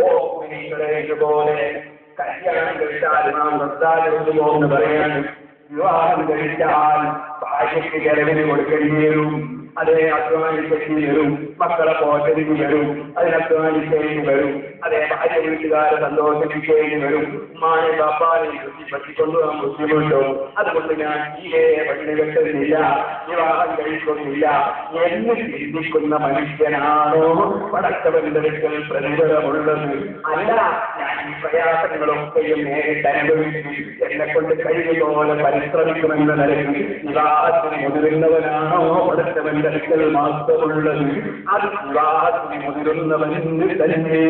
ഓ കുഞ്ഞുങ്ങളെ ഇതുപോലെ കല്യാണം കഴിച്ചാൽ നാം വൃദ്ധാലോചന എന്ന് പറയാൻ വിവാഹം കഴിച്ചാൽ ഭാര്യയ്ക്ക് ചെലവിന് കൊടുക്കേണ്ടി വരും, അതേ അധ്വാനിക്കേണ്ടി വരും, മക്കളെ പോറ്റേണ്ടി വരും, അതിനധ്വാനിക്കേണ്ടി വരും, അതേ ഭാര്യ വീട്ടുകാരെ സന്തോഷിപ്പിക്കേണ്ടി വരും, ഉമ്മാനെ ബാപ്പാനെ പറ്റിക്കൊണ്ടുപോകാൻ ബുദ്ധിമുട്ടും. അതുകൊണ്ട് ഞാൻ തീരെ പെണ്ണ് കെട്ടുന്നില്ല, വിവാഹം കഴിക്കുന്നില്ല എന്ന് ചിന്തിക്കുന്ന മനുഷ്യനാണോ പടച്ചവന്റെ അടുക്കൽ പ്രതിഫലമുള്ളത്? അല്ല, ഞാൻ ഈ പ്രയാസങ്ങളൊക്കെയും നേരിട്ടനുഭവിച്ച് എന്നെ കൊണ്ട് കഴിയുപോലെ പരിശ്രമിക്കുമെന്ന നിലയിൽ വിവാഹത്തിന് മുതിരുന്നവനാണോ പടച്ചവന്റെ അടുക്കൽ മാത്രമുള്ളത്? അത് വിവാഹത്തിന് മുതിരുന്നവന് തന്നെ.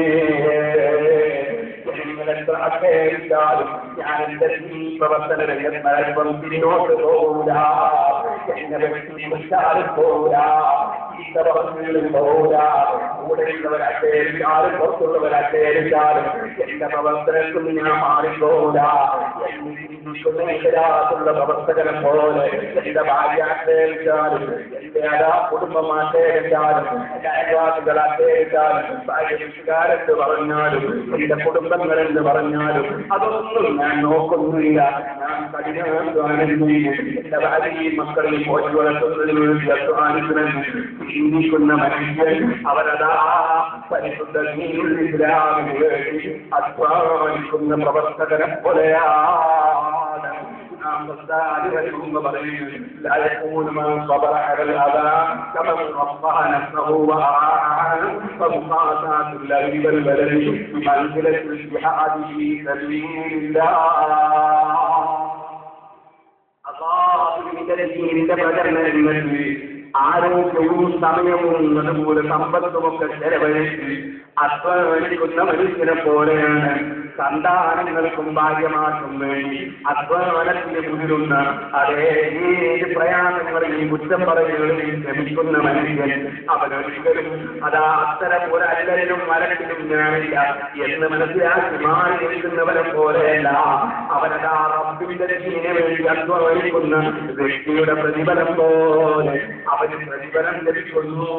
എത്ര അക്ഷയിച്ചാലും ഞാൻ എന്റെ ഈ പ്രവർത്തന രംഗത്ത് പിന്നോട്ട് പോകൂല, എന്നെ വ്യക്തി വിളിച്ചാലും പോകൂല, ഈത്തവങ്ങളിൽ പോകൂല, കൂടെയുള്ളവരക്ഷയിച്ചാലും പുറത്തുള്ളവരക്ഷയിച്ചാലും എന്റെ പ്രവർത്തനത്തിൽ ഞാൻ മാറിപ്പോകൂല. ുള്ള പ്രവർത്തകനെ പോലെ എന്റെ ഭാര്യ അക്ഷയിച്ചാലും എന്റെ കുടുംബം അക്ഷയിച്ചാലും എന്റെ അയൽവാസികൾ അക്ഷയിച്ചാലും ഭാര്യ വീട്ടുകാരെന്ന് പറഞ്ഞാലും എന്റെ കുടുംബങ്ങളെന്ന് പറഞ്ഞാലും അതൊന്നും ഞാൻ നോക്കുന്നില്ല. ഞാൻ കഠിനാധ്വാനം ചെയ്യും, എന്റെ ഭാര്യയും മക്കളെയും പോറ്റി വളർത്തുന്നതിന് വേണ്ടി അധ്വാനിക്കുമെന്ന് ചിന്തിക്കുന്ന മനുഷ്യൻ അവരതാ പരിശുദ്ധ ഇസ്ലാമിന് വേണ്ടി അധ്വാനിക്കുന്ന പ്രവർത്തകനെ പോലെയാണ്. لا يكون من صبر على الأذى كمن رفع نفسه وأعان فمقاسات الليل والبلد بمنزلة الجهاد في سبيل الله. അള്ളാഹുവിന്റെ പ്രചരണ രംഗത്ത് ആരോഗ്യവും സമയവും അതുപോലെ സമ്പത്തുമൊക്കെ ചെലവഴിച്ച് അധ്വാനിക്കുന്ന മനുഷ്യനെ പോലെയാണ് സന്താനങ്ങൾക്കും ഭാര്യമാർക്കും വേണ്ടി അധ്വാനത്തിന് മുതിരുന്ന അതേ ഏത് പ്രയാസങ്ങളെയും കുറ്റം പറയുകയും ശ്രമിക്കുന്ന മനുഷ്യൻ അവനൊരിക്കലും അതാ അത്തരം ഒരു അല്ലലിലും മരത്തിലും ഞാനില്ല എന്ന് മനസ്സിലാക്കി മാറി നിൽക്കുന്നവനെ പോലെയല്ല. അവനതാ റബ്ബിന്റെ ദീനിന് വേണ്ടി അധ്വാനിക്കുന്ന വ്യക്തിയുടെ പ്രതിഫലം പോലെ അവന് പ്രതിഫലം ലഭിക്കുന്നു.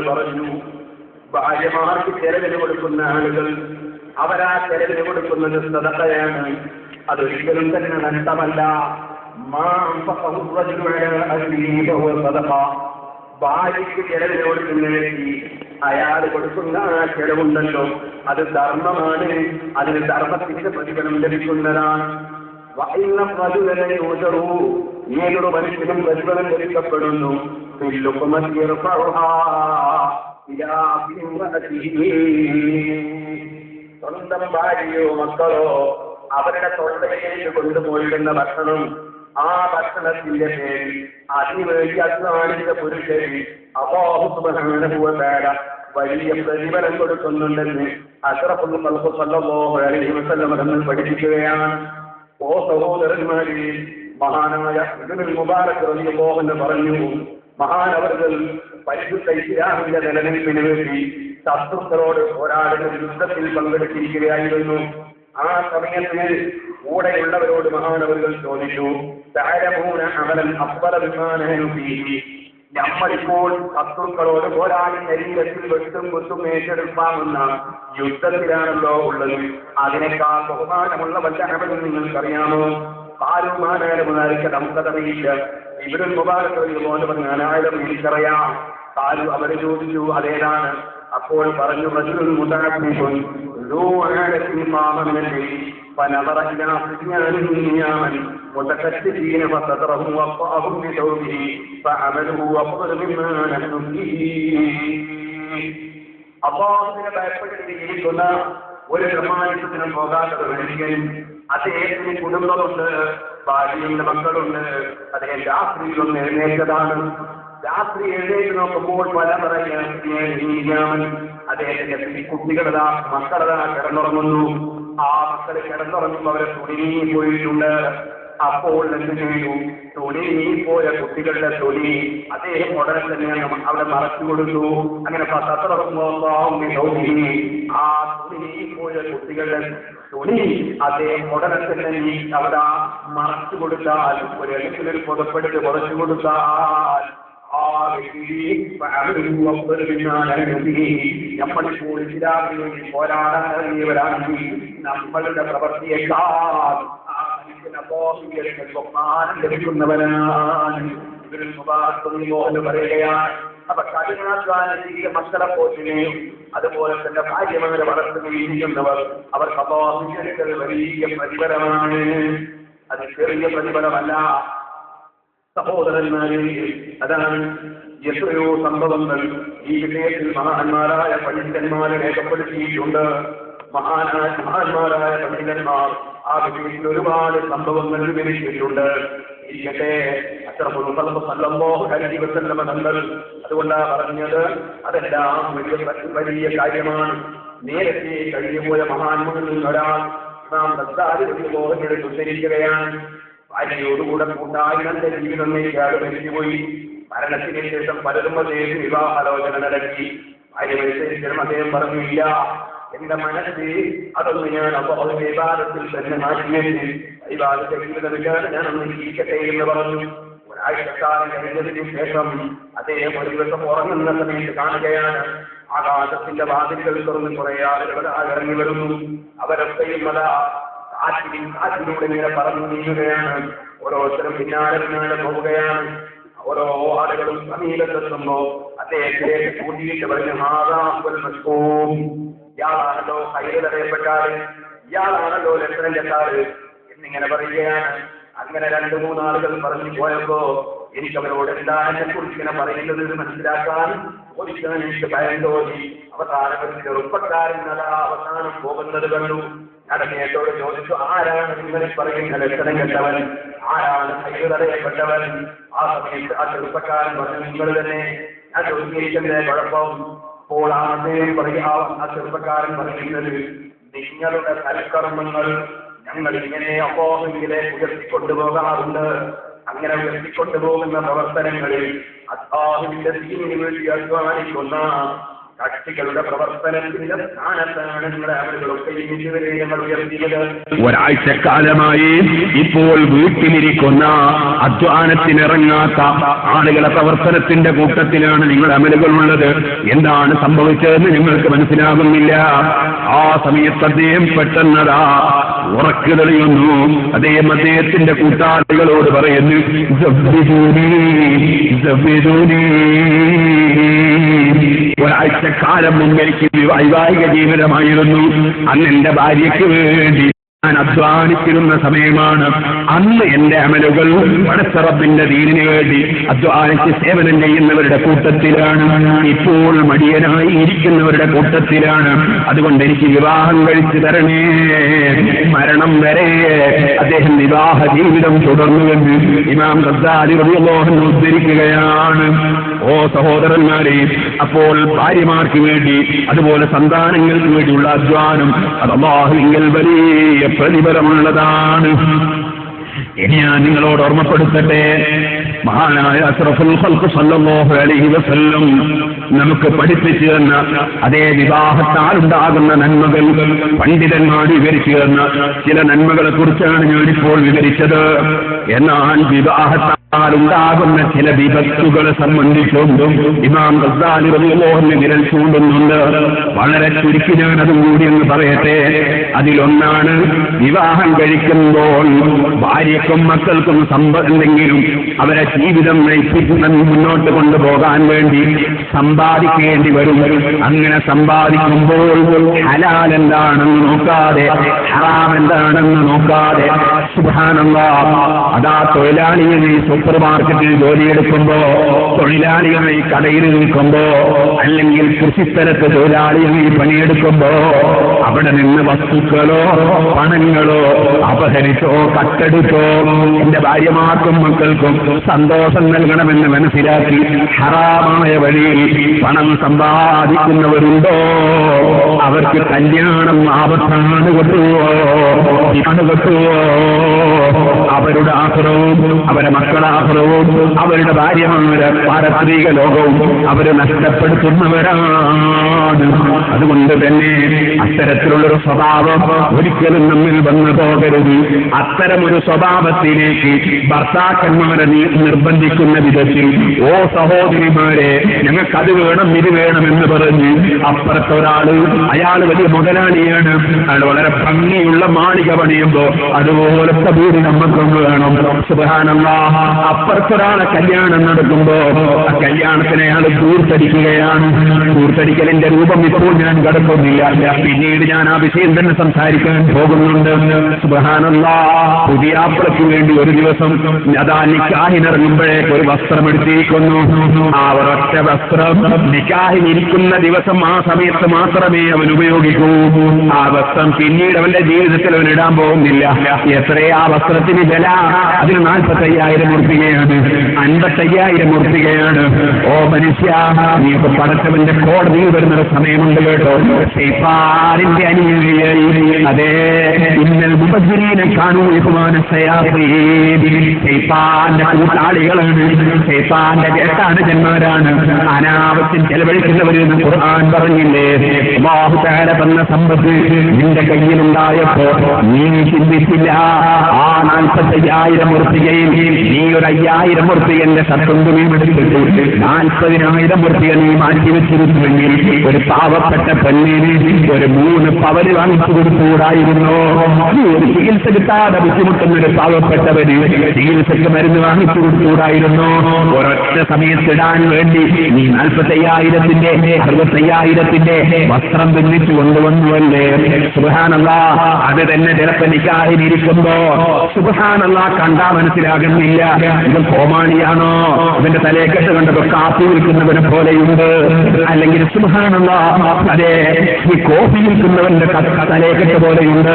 പറഞ്ഞു, ഭാര്യമാർക്ക് ചെലവിന് കൊടുക്കുന്ന ആളുകൾ അവരാ ചെലവിന് കൊടുക്കുന്നത് സദഖയാണ്, അതൊരിക്കലും തന്നെ നഷ്ടമല്ല. ഭാര്യയ്ക്ക് ചെലവിന് കൊടുക്കുന്ന വ്യക്തി അയാൾ കൊടുക്കുന്ന ആ ചെലവുണ്ടല്ലോ അത് ധർമ്മമാണ്, അതിന് ധർമ്മത്തിന്റെ പ്രതിഫലം ലഭിക്കുന്നതാണ്. ഏതൊരു മനുഷ്യനും പ്രതിഫലം ലഭിക്കപ്പെടുന്നു. സ്വന്തം ഭാര്യയോ മക്കളോ അവരുടെ തൊണ്ടയിലേക്ക് കൊണ്ടുപോയിരുന്ന ഭക്ഷണം, ആ ഭക്ഷണത്തിന്റെ പേരിൽ അതിനുവേണ്ടി അധ്വാനിച്ച പുരുഷന് അല്ലാഹു സുബ്ഹാനഹു വ തആല വലിയ പ്രതിഫലം കൊടുക്കുന്നുണ്ടെന്ന് അഷ്റഫുൽ ഖൽഖ് സ്വല്ലല്ലാഹു അലൈഹി വസല്ലം തങ്ങൾ പഠിപ്പിക്കുകയാണ്. ഓ സഹോദരന്മാരെ, മഹാനായ ഇബ്നുൽ മുബാറക് റളിയല്ലാഹു അൻഹു പറഞ്ഞു, മഹാനവർകൾ പരിശുദ്ധ ഇസ്ലാമിന്റെ നിലനിൽപ്പിന് വേണ്ടി ശത്രുക്കളോട് പോരാടുന്ന യുദ്ധത്തിൽ പങ്കെടുത്തിരിക്കുകയായിരുന്നു. ആ സമയത്ത് കൂടെയുള്ളവരോട് മഹാനവർകൾ ചോദിച്ചു, തഅലമൂന അമലൻ അഫ്ള മിമ്മാ നഹ്നു ഫീഹി, നമ്മളിപ്പോൾ ശത്രുക്കളോട് പോരാടി ശരീരത്തിൽ വെട്ടും കുത്തും ഏറ്റെടുക്കാമെന്ന യുദ്ധത്തിലാണല്ലോ ഉള്ളത്, അതിനേക്കാൾ ബഹുമാനമുള്ള വല്ല അമലും നിങ്ങൾക്കറിയാമോ? കാലുമാനാരമുനാരിക്ക നമുക്കതറിയില്ല. ഇബ്നുൽ മുബാറക് റളിയല്ലാഹു അൻഹു അനായാലും എനിക്കറിയാം. കാലു അവർ ചോദിച്ചു, അതേതാണ്? അപ്പോൾ പറഞ്ഞു, റജുലുൻ മുതഅബ്ബിദുൻ ذو عادة إماما من الليل فنظر إلى صبيان نياما متكتفين فسترهم وطأهم بثوبه فعمله أفضل مما نحن فيه. അല്ലാഹുവിനെ ഭയപ്പെട്ടിരിക്കുന്ന ഒരു ബ്രഹ്മാണ്ടത്തിനും പോകാത്ത മനുഷ്യൻ, അദ്ദേഹത്തിന് കുടുംബമുണ്ട്, ഭാര്യയുണ്ട്, മക്കളുണ്ട്, അദ്ദേഹം രാത്രിയിലൊന്ന് എഴുന്നേറ്റതാണ്. രാത്രി എഴുന്നേറ്റ് നോക്കുമ്പോൾ പല പറയാൻ അദ്ദേഹത്തിന്റെ കുട്ടികളതാ മക്കളതാ കിടന്നുറങ്ങുന്നു. ആ മക്കൾ കിടന്നുറങ്ങുമ്പോൾ അവരെ തുണി പോയിട്ടുണ്ട്. അപ്പോൾ എന്ത് ചെയ്തു? തുണി പോയ കുട്ടികളുടെ തുണി അദ്ദേഹം ഉടനെ തന്നെ അവിടെ മറച്ചു കൊടുത്തു. അങ്ങനെ ആ തുണി പോയ കുട്ടികളുടെ തുണി അദ്ദേഹം ഉടനെ തന്നെ അവിടെ മറച്ചു കൊടുത്താൽ, ഒരു പുതപ്പെടുത്ത് കുറച്ചു കൊടുത്താൽ ആ നമ്മളിപ്പോൾ ഇസ്ലാമിന് വേണ്ടി പോരാടാൻ ഇറങ്ങിയവരാണെങ്കിൽ നമ്മളുടെ പ്രവൃത്തിയേക്കാൾ ആ മനുഷ്യൻ അല്ലാഹുവിന്റെ ബഹുമാനം ലഭിക്കുന്നവനാണ്. ഇബ്നുൽ മുബാറക് പറയുകയാണ്, അപ്പൊ കഠിനാധ്വാനം ചെയ്ത മക്കളെ പോറ്റുകയും അതുപോലെ തന്നെ ഭാര്യമാരെ വളർത്തുകയും ചെയ്യുന്നവർ അവർക്ക് അല്ലാഹുവിന്റെ വലിയ പ്രതിഫലമാണ്. അത് ചെറിയ പ്രതിഫലമല്ല സഹോദരന്മാരെ. അതാണ് എത്രയോ സംഭവങ്ങൾ ഈ വിഷയത്തിൽ മഹാന്മാരായ പണ്ഡിതന്മാരെ രേഖപ്പെടുത്തിയിട്ടുണ്ട്. മഹാന്മാരായ പണ്ഡിതന്മാർ ആ വിഷയത്തിൽ ഒരുപാട് സംഭവങ്ങൾ വിവരിച്ചിട്ടുണ്ട്. ഇരിക്കട്ടെ, അതുകൊണ്ടാ പറഞ്ഞത് അതെല്ലാം വലിയ കാര്യമാണ്. നേരത്തെ കഴിഞ്ഞുപോയ മഹാന്മാരിൽ ഒരാൾ ഇമാം ഗസ്സാലി റളിയല്ലാഹു ഉദ്ധരിക്കുകയാണ്. ഭാര്യയോടുകൂടെ കൂട്ടായി തന്റെ ജീവിതത്തിലേക്ക് മരിച്ചുപോയി. മരണത്തിന് ശേഷം പലരും അദ്ദേഹം വിവാഹാലോചന നടത്തി. ഭാര്യ മരിച്ചതിനും അദ്ദേഹം പറഞ്ഞില്ല, എന്റെ മനസ്സിൽ അതൊന്ന് ഞാൻ അല്ലാഹുവിന്റെ ഇബാദത്തിൽ തന്നെ മാറ്റിവെച്ച് ഇബാദത്തെ ജീവിതമില്ലാതെ ഞാനൊന്ന് ജീവിക്കട്ടെ എന്ന് പറഞ്ഞു. ഒരാഴ്ചക്കാലം കഴിഞ്ഞതിനു ശേഷം അദ്ദേഹം ഒരു ദിവസം ഉറങ്ങുന്ന സമയത്ത് കാണുകയാണ് ആകാശത്തിന്റെ വാതിൽകൾ തുറന്ന് കുറെ ആളുകൾ ഇറങ്ങി വരുന്നു. അവരൊക്കെയും കാറ്റിലൂടെ ഇങ്ങനെ പറഞ്ഞു നീങ്ങുകയാണ്. ഓരോരുത്തരും പിന്നാലെ പോവുകയാണ്. ഓരോ ആളുകളും സമീപത്തെത്തുമ്പോ അദ്ദേഹത്തിലേക്ക് കൂട്ടിയിട്ട് പറഞ്ഞു, ഇയാളാണല്ലോ കൈതറിയപ്പെട്ടാല്, ഇയാളാണല്ലോ ലക്ഷണം ചെട്ടാല് എന്നിങ്ങനെ പറയുകയാണ്. അങ്ങനെ 2-3 ആളുകൾ പറഞ്ഞു പോയപ്പോ എനിക്ക് അവരോട് എന്താണ് എന്നെ കുറിച്ച് ഇങ്ങനെ പറയുന്നത് മനസ്സിലാക്കാൻ ഒരിക്കലും എനിക്ക് ഭയം തോന്നി. അവസാനം ചെറുപ്പക്കാരൻ അവസാനം പോകുന്നത് കണ്ടു. ഞാൻ അദ്ദേഹത്തോട് ചോദിച്ചു, ആരാണ് നിങ്ങളിൽ പറയുന്ന ലക്ഷണം കെട്ടവൻ, ആരാണ് കൈതറിയപ്പെട്ടവൻ? ആ സമയത്ത് ആ ചെറുപ്പക്കാരൻ പറഞ്ഞു, നിങ്ങൾ തന്നെ. ഞാൻ ചോദിച്ചിരിക്കുന്നതിന്റെ കുഴപ്പം. അപ്പോൾ ആ അദ്ദേഹം ആ ചെറുപ്പക്കാരൻ പറയുന്നത്, നിങ്ങളുടെ സൽക്കർമ്മങ്ങൾ ഞങ്ങൾ ഇങ്ങനെ അല്ലാഹുവിലേക്ക് ഉയർത്തിക്കൊണ്ടുപോകാറുണ്ട്. അങ്ങനെ ഉയർത്തിക്കൊണ്ടുപോകുന്ന പ്രവർത്തനങ്ങളിൽ അല്ലാഹുവിന്റെ ദീനിന് വേണ്ടി അധ്വാനിക്കുന്ന കക്ഷികളുടെ പ്രവർത്തനത്തിന്റെ സ്ഥാനത്താണ് നിങ്ങളെ അവരുകളൊക്കെ ഇതുവരെ ഞങ്ങൾ ഉയർത്തിയത്. ഒരാഴ്ചക്കാലമായി ഇപ്പോൾ വീട്ടിലിരിക്കുന്ന അധ്വാനത്തിനിറങ്ങാത്ത ആളുകളെ പ്രവർത്തനത്തിന്റെ കൂട്ടത്തിലാണ് നിങ്ങൾ അമലുകളുള്ളത്. എന്താണ് സംഭവിച്ചതെന്ന് നിങ്ങൾക്ക് മനസ്സിലാകുന്നില്ല. ആ സമയത്ത് അദ്ദേഹം പെട്ടെന്നതാ ഉറക്കു തെളിയുന്നു. അദ്ദേഹത്തിന്റെ കൂട്ടാളികളോട് പറയുന്നു, ഒരാഴ്ചക്കാലം മുമ്പ് എനിക്ക് വൈവാഹിക ജീവിതമായിരുന്നു. അന്ന് എന്റെ ഭാര്യയ്ക്ക് വേണ്ടി ഞാൻ അധ്വാനിച്ചിരുന്ന സമയമാണ്. അന്ന് എന്റെ അമലുകൾ പടച്ച റബ്ബിന്റെ ദീനിന് വേണ്ടി അധ്വാനിച്ച് സേവനം ചെയ്യുന്നവരുടെ കൂട്ടത്തിലാണ്. ഇപ്പോൾ മടിയനായി ഇരിക്കുന്നവരുടെ കൂട്ടത്തിലാണ്. അതുകൊണ്ട് എനിക്ക് വിവാഹം കഴിച്ചു തരണേ. മരണം വരെ അദ്ദേഹം വിവാഹ ജീവിതം തുടർന്നുവെന്ന് ഇമാം ഗസ്സാലി റളിയല്ലാഹു അൻഹു ഉദ്ധരിക്കുകയാണ്. ഓ സഹോദരന്മാരെ, അപ്പോൾ ഭാര്യമാർക്ക് വേണ്ടി അതുപോലെ സന്താനങ്ങൾക്ക് വേണ്ടിയുള്ള അധ്വാനം അത് അല്ലാഹുവിങ്കൽ വലിയ പ്രതിഫലമുള്ളതാണ്. ഇനി ഞാൻ നിങ്ങളോട് ഓർമ്മപ്പെടുത്തട്ടെ, മഹാനായ അഷ്റഫുൽ ഖൽഖ് സല്ലല്ലാഹു അലൈഹി വസല്ലം നമുക്ക് പഠിപ്പിച്ചു തന്ന അതേ വിവാഹത്താലുണ്ടാകുന്ന നന്മകൾ പണ്ഡിതന്മാർ വിവരിച്ചു തന്ന ചില നന്മകളെ കുറിച്ചാണ് ഞാനിപ്പോൾ വിവരിച്ചത്. എന്നാൽ വിവാഹത്താലുണ്ടാകുന്ന ചില വിപത്തുകളെ സംബന്ധിച്ചും ഇമാം ഗസ്സാലി റളിയല്ലാഹു അൻഹു വിരൽ ചൂണ്ടുന്നുണ്ട്. വളരെ ചുരുക്കി ഞാൻ അതും കൂടി എന്ന് പറയട്ടെ. അതിലൊന്നാണ്, വിവാഹം കഴിക്കുമ്പോൾ ഭാര്യക്കും മക്കൾക്കും എന്തെങ്കിലും അവരെ ജീവിതം മുന്നോട്ട് കൊണ്ടുപോകാൻ വേണ്ടി സമ്പാദിക്കേണ്ടി വരും. അങ്ങനെ സമ്പാദിക്കുമ്പോൾ ഹലാൽ എന്താണെന്ന് നോക്കാതെ, ഹറാം എന്താണെന്ന് നോക്കാതെ, സുബ്ഹാനല്ലാഹ്, അതാ തൊഴിലാളികളെ സൂപ്പർ മാർക്കറ്റിൽ ജോലിയെടുക്കുമ്പോ, തൊഴിലാളികളെ കടയിൽ നിൽക്കുമ്പോ, അല്ലെങ്കിൽ കൃഷിസ്ഥലത്ത് തൊഴിലാളികളെ പണിയെടുക്കുമ്പോ അവിടെ നിന്ന് വസ്തുക്കളോ പണങ്ങളോ അപഹരിച്ചോ കട്ടെടുത്തോ എന്റെ ഭാര്യമാർക്കും മക്കൾക്കും സന്തോഷം നൽകണമെന്ന് മനസ്സിലാക്കി ഹറാമായ വഴിയിൽ പണം സമ്പാദിക്കുന്നവരുണ്ടോ? അവർക്ക് കല്യാണം ആപത്താണ് കിട്ടുവോ? അവരുടെ ആഹ്റവും അവരുടെ മക്കളാഹ്റവും അവരുടെ ഭാര്യമാരുടെ പാരത്രിക ലോകവും അവര് നഷ്ടപ്പെടുത്തുന്നവരാണ്. അതുകൊണ്ട് തന്നെ അത്തരത്തിലുള്ളൊരു സ്വഭാവം ഒരിക്കലും നമ്മിൽ വന്നു പോകരുത്. അത്തരമൊരു സ്വഭാവത്തിലേക്ക് ഭർത്താക്കന്മാരെ നിർബന്ധിക്കുന്ന വിധത്തിൽ, ഓ സഹോദരിമാരെ ഞങ്ങൾക്കത് വേണം ഇത് വേണമെന്ന് പറഞ്ഞ് അപ്പുറത്തൊരാള്, അയാൾ വലിയ മുതലാളിയാണ്, അയാൾ വളരെ ഭംഗിയുള്ള മാളിക പണിയുമ്പോ അതുപോലത്തെ വീട് നമുക്കും വേണം. സുബ്ഹാനല്ലാഹ്, അപ്പുറത്തൊരാളെ കല്യാണം നടക്കുമ്പോ ആ കല്യാണത്തിന് അയാൾ ദൂർത്തടിക്കുകയാണ്. ദൂർത്തടിക്കലിന്റെ രൂപം ഇപ്പോൾ ഞാൻ കടക്കുന്നില്ല, പിന്നീട് ഞാൻ ആ വിഷയം തന്നെ സംസാരിക്കാൻ പോകുന്നുണ്ട്. സുബ്ഹാനല്ലാഹ്, പുതിയാപ്പിളയ്ക്ക് വേണ്ടി ഒരു ദിവസം അതാ നിക്കാഹിനിറങ്ങുമ്പോഴേക്ക് ഒരു വസ്ത്രം എടുത്തിരിക്കുന്നു. ആ ഒരൊറ്റ വസ്ത്രം നിക്കാഹിനിരിക്കുന്ന ദിവസം ആ സമയത്ത് മാത്രമേ അവൻ ഉപയോഗിക്കൂ. ആ വസ്ത്രം പിന്നീട് അവന്റെ ജീവിതത്തിൽ അവൻ ഇടാൻ പോകുന്നില്ല. എത്രയാ വസ്ത്രത്തിന് വില? അതിന് 45,000 ഉറുപ്പികയാണ്, 55,000 ഉറുപ്പികയാണ്. ഓ മനുഷ്യ, നീ ഇപ്പൊ പടച്ചവന്റെ കോടതിയിൽ വരുന്ന സമയമുണ്ട് കേട്ടോ. ശൈത്താനിന്റെ അനുയായി, അതേ ഇന്നൽ മുബദ്ദിരീന കാനൂ ഇഖ്വാന ശയാത്തീൻ, ശൈത്താന്റെ കൂട്ടാളികളാണ്, ശൈത്താന്റെ ജന്മാരാണ്, അനാവശ്യം ചെലവഴിക്കുന്നവരെന്ന് ഖുർആൻ പറഞ്ഞില്ലേ? അല്ലാഹു തആല തന്ന സമ്പത്ത് നിന്റെ കയ്യിലുണ്ടായപ്പോ നീ ചിന്തിച്ചില്ല. ആ 45,000 ഉറുപ്പികയിൽ നീ ഒരു 5,000 ഉറുപ്പികന്റെ സത്തും എടുത്തിട്ട് 40,000 ഉറുപ്പിക നീ മാറ്റിവെച്ചിരുന്നുവെങ്കിൽ ഒരു പാവപ്പെട്ട പെണ്ണിന് ഒരു 3 പവന് വാങ്ങിച്ചു കൊടുത്തുകൂടായിരുന്നോ? ഒരു ചികിത്സ കിട്ടാതെ ബുദ്ധിമുട്ടുന്ന ഒരു പാവപ്പെട്ടവന് ചികിത്സക്ക് മരുന്ന് വാങ്ങിച്ചു കൊടുത്തുകൂടായിരുന്നോ? ഒരൊറ്റ സമയത്തിടാൻ വേണ്ടി നീ 45,000-ന്റെ 65,000-ന്റെ വസ്ത്രം പിന്നിച്ചു കൊണ്ടുവന്നുവല്ലേ? സുബ്ഹാനല്ലാഹ്, അത് തന്നെ ചിലപ്പോ നിക്കാഹിനിരിക്കുമ്പോ സുബ്ഹാനല്ലാഹ് കണ്ടാ മനസ്സിലാകുന്നില്ല ഇത് കോമാളിയാണോ, ഇവന്റെ തലേക്കെട്ട് കണ്ടപ്പോ കാപ്പി വിൽക്കുന്നവനെ പോലെയുണ്ട്, അല്ലെങ്കിൽ സുബ്ഹാനല്ലാഹ് അതെ ഈ കോഫി വിൽക്കുന്നവന്റെ തലേക്കെട്ട് പോലെയുണ്ട്,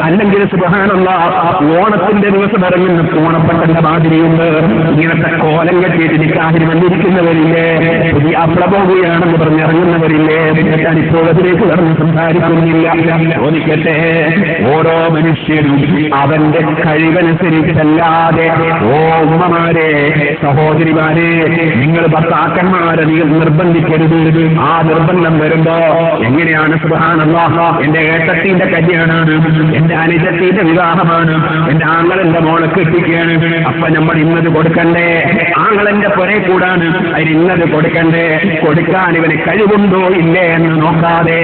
അല്ലെങ്കിൽ സുബ്ഹാനല്ലാഹ് ഓണത്തിന്റെ ദിവസം ഇറങ്ങുന്ന ഓണപ്പട്ടന്റെ മാതിരിയുണ്ട്. ഇങ്ങനത്തെ കോലം കെട്ടിയിട്ട് നിക്കാഹിന് വന്നിരിക്കുന്നവരില്ലേ, പുതിയ അപ്ല പോവുകയാണെന്ന് പറഞ്ഞിറങ്ങുന്നവരില്ലേ? ഞാനിപ്പോൾ അതിലേക്ക് കടന്ന് സംസാരിക്കുന്നില്ല. ചോദിക്കട്ടെ, ഓരോ മനുഷ്യരും അവന്റെ കഴിവനുസരിച്ചല്ലാതെ, ഓ ഉമ്മമാരെ, സഹോദരിമാരെ, നിങ്ങൾ ഭർത്താക്കന്മാരെ നിർബന്ധിക്കരുത്. ആ നിർബന്ധം വരുമ്പോ എങ്ങനെയാണ്? സുബ്ഹാനല്ലാഹ്, എന്റെ ഏട്ടത്തിന്റെ കല്യാണമാണ്, എന്റെ അനുജത്തിന്റെ വിവാഹമാണ്, എന്റെ ആങ്ങളെന്റെ മോളെ കെട്ടിക്കുകയാണ്, അപ്പൊ നമ്മൾ ഇന്നത് കൊടുക്കണ്ടേ? ആങ്ങളെന്റെ പുറേ കൂടാണ്, അതിന് ഇന്നത് കൊടുക്കണ്ടേ? കൊടുക്കാൻ ഇവന് കഴിവുണ്ടോ ഇല്ലേ എന്ന് നോക്കാതെ,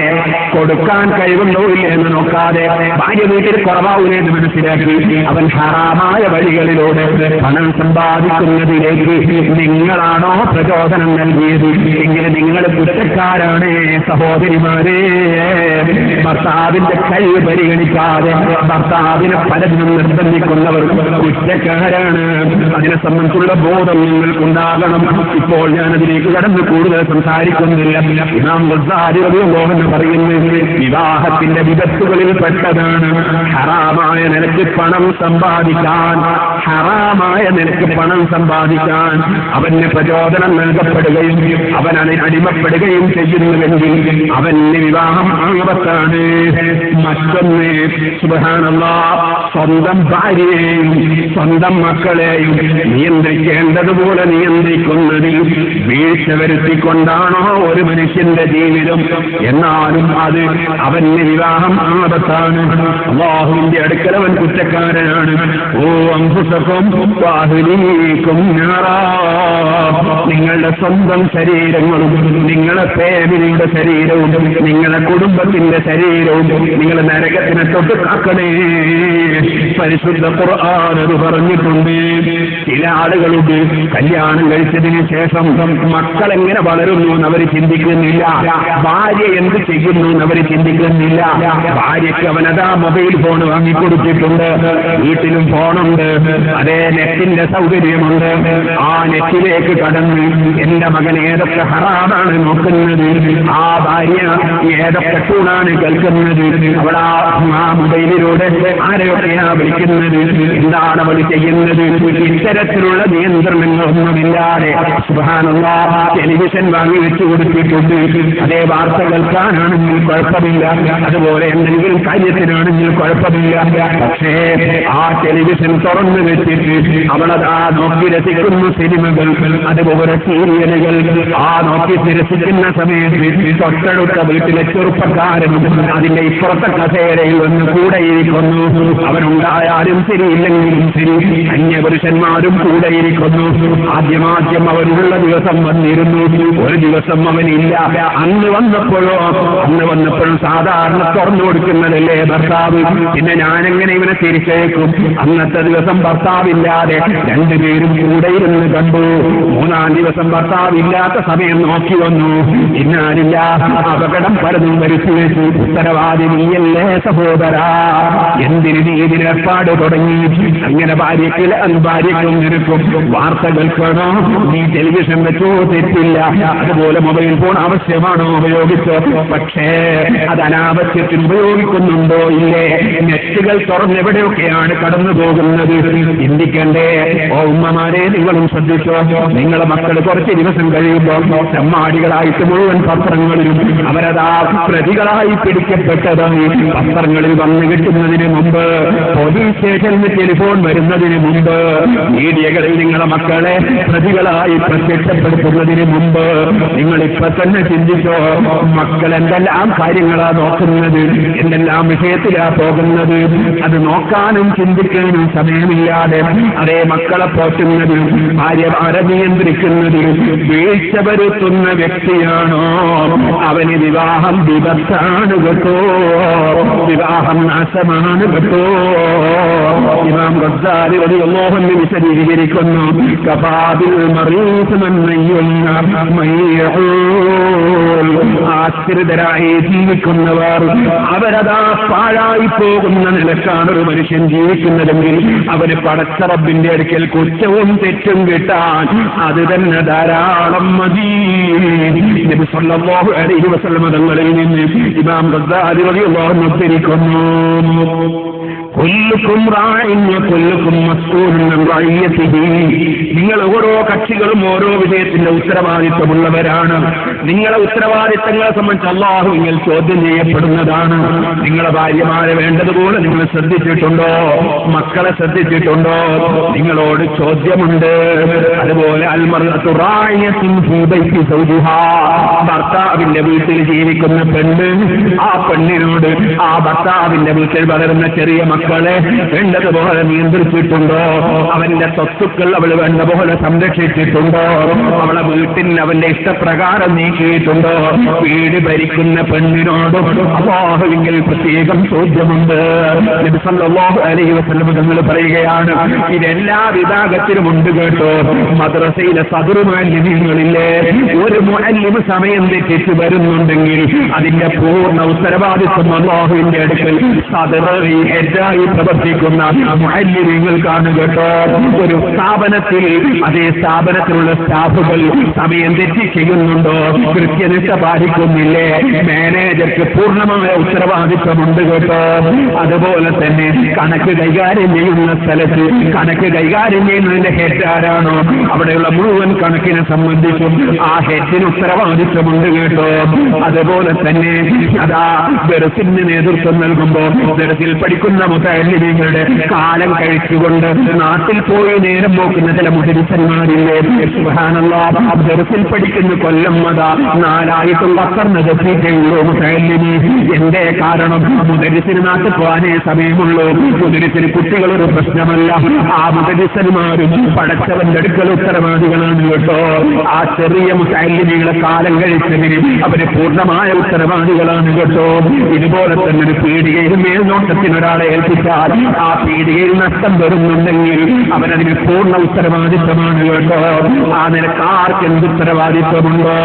കൊടുക്കാൻ കഴിവുണ്ടോ ഇല്ലേ എന്ന് നോക്കാതെ, ഭാര്യ വീട്ടിൽ കുറവാവൂലേ എന്ന് മനസ്സിലാക്കി അവൻ ഹറാമായ വഴികളിലൂടെ പണം സമ്പാദിക്കുന്നതിലേക്ക് നിങ്ങളാണോ പ്രചോദനം നൽകിയത്? എങ്കിൽ നിങ്ങൾ കുറ്റക്കാരാണ് സഹോദരിമാരെ. ഭർത്താവിന്റെ കഴിവ് പരിഗണിക്കാതെ ഭർത്താവിനെ പലതിനും നിർബന്ധിക്കുന്നവർ കുറ്റക്കാരാണ്. അതിനെ സംബന്ധിച്ചുള്ള ബോധം നിങ്ങൾക്കുണ്ടാകണം. ഇപ്പോൾ ഞാൻ അതിലേക്ക് കടന്ന് കൂടുതൽ സംസാരിക്കുന്നില്ല. ഇമാം ഗസാലി റളിയല്ലാഹു അൻഹു പറയുന്നു, വിവാഹത്തിന്റെ വിപത്തുകളിൽ പെട്ടതാണ് ഹറാമായ നിലയ്ക്ക് പണം സമ്പാദിക്കാൻ. ഹറാമായ നിലയ്ക്ക് പണം സമ്പാദിക്കാൻ അവന് പ്രചോദനം നൽകപ്പെടുകയും അവൻ അതിന് അടിമപ്പെടുകയും ചെയ്യുന്നുവെങ്കിൽ അവന് വിവാഹം ആപത്താണ്. മറ്റൊന്ന്, സുബ്ഹാനല്ലാഹ്, സ്വന്തം ഭാര്യയെയും സ്വന്തം മക്കളെയും നിയന്ത്രിക്കേണ്ടതുപോലെ നിയന്ത്രിക്കുന്നതിൽ വീഴ്ച വരുത്തിക്കൊണ്ടാണോ ഒരു മനുഷ്യന്റെ ജീവിതം? എന്നാലും അത് അവന് വിവാഹം ആപത്താണ്. അല്ലാഹുവിന്റെ അടുക്കൽ അവൻ കുറ്റക്കാരനാണ്. ഓ അൻഫുസകും വഅഹ്ലീകും നാറാ, നിങ്ങളുടെ സ്വന്തം ശരീരങ്ങളും നിങ്ങളുടെ ഫാമിലിയുടെ ശരീരവും നിങ്ങളുടെ കുടുംബത്തിന്റെ ശരീരവും നിങ്ങൾ നരകത്തിനെ തൊട്ട് കാക്കണേ. പരിശുദ്ധ ഖുർആൻ അത് പറഞ്ഞിട്ടുണ്ട്. ചില ആളുകളുടെ കല്യാണം കഴിച്ചതിന് ശേഷം മക്കൾ എങ്ങനെ വളരുന്നു എന്നവർ ചിന്തിക്കുന്നില്ല, ഭാര്യ എന്ത് ചെയ്യുന്നു എന്നവർ ചിന്തിക്കുന്നില്ല. ഭാര്യയ്ക്ക് അവനതാ മൊബൈൽ ഫോൺ വാങ്ങിക്കൊടുത്തിട്ടുണ്ട്, വീട്ടിലും ഫോണുണ്ട്, അതേ നെറ്റിന്റെ സൗകര്യമുണ്ട്. ആ നെറ്റിലേക്ക് കടന്ന് എന്റെ മകൻ ഏതൊക്കെ ഹറാമാണ് നോക്കുന്നത്, ആ ഭാര്യ ഏതൊക്കെ ടൂണാണ് കേൾക്കുന്നത്, അവിടെ ആ മൊബൈലിലൂടെ ആരെയൊക്കെയാ പഠിക്കുന്നത്? എന്താണ് അവൾ ചെയ്യുന്നത്? ഇത്തരത്തിലുള്ള നിയന്ത്രണങ്ങളൊന്നുമില്ലാതെ സുബ്ഹാനല്ലാഹ് ടെലിവിഷൻ വാങ്ങി വെച്ചു കൊടുത്തിട്ടുണ്ട്. അതേ വാർത്ത കേൾക്കാനാണെങ്കിൽ കുഴപ്പമില്ല, അതുപോലെ എന്തെങ്കിലും കാര്യത്തിനാണെങ്കിൽ കുഴപ്പമില്ല. പക്ഷേ ആ ടെലിവിഷൻ തുറന്നു വെച്ചിട്ട് അവളതാ നോക്കി രസിക്കുന്ന സിനിമകൾ, അതുപോലെ സീരിയലുകൾ ആ നോക്കി രസിക്കുന്ന സമയത്ത് തൊട്ടടുത്ത വീട്ടിലെ ചെറുപ്പക്കാരനും അതിന്റെ ഇപ്പുറത്തെ കസേരയിൽ വന്ന് കൂടെയിരിക്കുന്നു. അവനുണ്ടായാലും ശരിയില്ലെങ്കിലും ശരി അന്യപുരുഷന്മാരും കൂടെയിരിക്കുന്നു. ആദ്യമാദ്യം അവരുള്ള ദിവസം വന്നിരുന്നു, ഒരു ദിവസം അവനില്ല. അന്ന് വന്നപ്പോഴും സാധാരണ തുറന്നു കൊടുക്കുന്നതല്ലേ ഭർത്താവ്. പിന്നെ ഞാനെങ്ങനെ ഇവനെ തിരിച്ചേക്കും? അന്നത്തെ ദിവസം ഭർത്താവില്ലാതെ രണ്ടുപേരും കൂടെ ഇരുന്ന് കണ്ടു. മൂന്നാം ദിവസം ഭർത്താവില്ലാത്ത സമയം നോക്കി വന്നു. ഇന്നാലില്ല, അപകടം പലതും വരുത്തി വെച്ചു. ഉത്തരവാദി നീയല്ലേ സഹോദരാ, എന്തിന് നീ ഇതിനേർപ്പാട് തുടങ്ങി? അങ്ങനെ ഭാര്യയ്ക്കും നിനക്കും വാർത്ത കേൾക്കണോ? നീ ടെലിവിഷൻ വെച്ചോ, തെറ്റില്ല. അതുപോലെ മൊബൈൽ ഫോൺ ആവശ്യമാണോ? ഉപയോഗിച്ചോ. പക്ഷേ അത് അനാവശ്യത്തിന് ഉപയോഗിക്കുന്നുണ്ടോ? ഇല്ലേ? നെറ്റുകൾ തുറന്നെവിടെയൊക്കെയാണ് കടന്നു പോകുന്നത്? ചിന്തിക്കണ്ടേ? ഓ ഉമ്മമാരെ, നിങ്ങളും ശ്രദ്ധിച്ചോ. നിങ്ങളെ മക്കൾ കുറച്ച് ദിവസം കഴിയുമ്പോൾ ചമ്മാടികളായിട്ട് മുഴുവൻ പത്രങ്ങളിലും അവരതാ പ്രതികളായി പിടിക്കപ്പെട്ടതായി പത്രങ്ങളിൽ വന്നു കിട്ടുന്നതിന് മുമ്പ്, പോലീസ് സ്റ്റേഷനിൽ ടെലിഫോൺ വരുന്നതിന് മുമ്പ്, മീഡിയകളിൽ നിങ്ങളെ മക്കളെ പ്രതികളായി പ്രത്യക്ഷപ്പെടുത്തുന്നതിന് മുമ്പ് നിങ്ങളിപ്പോ തന്നെ ചിന്തിച്ചോ, മക്കൾ എന്തെല്ലാം കാര്യങ്ങളാ നോക്കുന്നത്, എന്തെല്ലാം വിഷയത്തിലാ പോകുന്നത്. അത് നോക്കാനും ചിന്തിക്കാനും സമയമില്ലാതെ അതേ മക്കളെ പോറ്റുന്നതിനും ഭാര്യമാരെ നിയന്ത്രിക്കുന്നതിനും വീഴ്ച വരുത്തുന്ന വ്യക്തിയാണോ അവന് വിവാഹം വിപത്താണ് കേട്ടോ, വിവാഹം നാശമാണ് കേട്ടോ. ഇമാം ഗസ്സാലി റളിയല്ലാഹു അൻഹു വിശദീകരിക്കുന്നു, കഫാബിൽ മറീസ് ആശ്രിതരായി ജീവിക്കുന്നവർ അവരതാ പാഴായി പോകുന്ന നിലക്കാണ് ഒരു മനുഷ്യൻ ജീവിക്കുന്നതെങ്കിൽ അവന് പടച്ച റബ്ബിന്റെ അടുക്കൽ കുറ്റവും തെറ്റും കിട്ടാൻ അത് തന്നെ ധാരാളം മതി. നബി സല്ലല്ലാഹു അലൈഹി വസല്ലം തങ്ങളിൽ നിന്ന് ഇമാം ഗസ്സാലി റളിയല്ലാഹു അൻഹു ഉദ്ധരിക്കുന്നു, കുല്ലുക്കും റാഇൻ വകുല്ലുക്കും മസ്ഊലുൻ അൻ റഇയതിഹി. നിങ്ങൾ ഓരോ കക്ഷികളും ഓരോ വിഷയത്തിന്റെ ഉത്തരവാദിത്വമുള്ളവരാണ്. നിങ്ങളെ ഉത്തരവാദിത്തങ്ങളെ സംബന്ധിച്ച് അല്ലാഹു നിങ്ങൾ ചോദ്യം ചെയ്യപ്പെടുന്നതാണ്. നിങ്ങളെ ഭാര്യമാരെ വേണ്ടതുപോലെ നിങ്ങൾ ശ്രദ്ധിച്ചിട്ടുണ്ടോ? മക്കളെ ശ്രദ്ധിച്ചിട്ടുണ്ടോ? നിങ്ങളോട് ചോദ്യമുണ്ട്. അതുപോലെ അൽമർഅതു റാഇയത്തുൻ ഫീ ബൈതി സൗജിഹാ, ഭർത്താവിന്റെ വീട്ടിൽ ജീവിക്കുന്ന പെണ്ണ്, ആ പെണ്ണിനോട് ആ ഭർത്താവിന്റെ വീട്ടിൽ വളരുന്ന ചെറിയ മക്കളെ വേണ്ടതുപോലെ നിയന്ത്രിച്ചിട്ടുണ്ടോ? അവന്റെ സ്വത്തുക്കൾ അവൾ വേണ്ട പോലെ സംരക്ഷിച്ചിട്ടുണ്ടോ? അവളെ വീട്ടിൽ അവന്റെ ഇഷ്ടപ്രകാരം നീക്കിയിട്ടുണ്ടോ? വീട് ഭരിക്കുന്ന പെണ്ണിനോടും അല്ലാഹുവിൽ പ്രത്യേകം ചോദ്യമുണ്ട്. നബി സല്ലല്ലാഹു അലൈഹി വസല്ലം തങ്ങൾ പറയുകയാണ്, ഇതെല്ലാ വിഭാഗത്തിലും ഉണ്ട് കേട്ടോ. മദ്രസയിലെ സദർ മുഅല്ലിമീങ്ങളില്ലേ, ഒരു മുഅല്ലിം സമയം തെറ്റിച്ച് വരുന്നുണ്ടെങ്കിൽ അതിന്റെ പൂർണ്ണ ഉത്തരവാദിത്വം അല്ലാഹുവിന്റെ അടുക്കൽ സദറിൽ ഹെഡായി പ്രവർത്തിക്കുന്ന മുഅല്ലിമീങ്ങൾക്കാണ് കേട്ടോ. ഒരു സ്ഥാപനത്തിൽ അതേ സ്ഥാപനത്തിലുള്ള സ്റ്റാഫുകൾ സമയം തെറ്റി ചെയ്യുന്നുണ്ടോ? കൃത്യനിഷ്ഠ പാലിക്കുന്നില്ലേ? മാനേജർക്ക് പൂർണ്ണമായ ഉത്തരവാദിത്വമുണ്ട് കേട്ടോ. അതുപോലെ തന്നെ കണക്ക് കൈകാര്യം ചെയ്യുന്ന സ്ഥലത്ത് കണക്ക് കൈകാര്യം ചെയ്യുന്നതിന്റെ ഹെഡ് ആരാണോ അവിടെയുള്ള മുഴുവൻ കണക്കിനെ സംബന്ധിച്ചും ആ ഹെഡിന് ഉത്തരവാദിത്വമുണ്ട് കേട്ടോ. അതുപോലെ തന്നെ അതാ ദർസിന് നേതൃത്വം നൽകുമ്പോൾ ദർസിൽ പഠിക്കുന്ന മുതഅല്ലിമീങ്ങളുടെ കാലം കഴിച്ചുകൊണ്ട് നാട്ടിൽ പോയി നേരം നോക്കുന്ന ചില മുദരിസന്മാരില്ലേ, സുബ്ഹാനല്ലാഹ്, ദർസിൽ പഠിക്കുന്ന കൊല്ലം അതാ 4 കത്തർന്നെത്തിയിട്ടുള്ളൂ മുതഅല്ലിമി. എന്തേ കാരണം? മുദരിസിന് നാട്ടിൽ പോകാനേ സമയമുള്ളൂ. മുദരിസിന് കുട്ടികളൊരു പ്രശ്നമല്ല. ആ മുദരിസന്മാരും പടച്ചവന്റെ അടുക്കൽ ഉത്തരവാദികളാണ് കേട്ടോ. ആ ചെറിയ മുതഅല്ലിമികളെ കാലം കഴിച്ചതിന് അവര് പൂർണ്ണമായ ഉത്തരവാദികളാണ് കേട്ടോ. ഇതുപോലെ തന്നെ ഒരു പീടികയിൽ മേൽനോട്ടത്തിനൊരാളെ ഏൽപ്പിച്ചാൽ ആ പീടികയിൽ നഷ്ടം വരുന്നുണ്ടെങ്കിൽ അവനതിന് പൂർണ്ണ ഉത്തരവാദിത്വമാണ് കേട്ടോ. ആ നിലക്ക് ആർക്ക് എന്ത് ഉത്തരവാദിത്വമുണ്ടോ?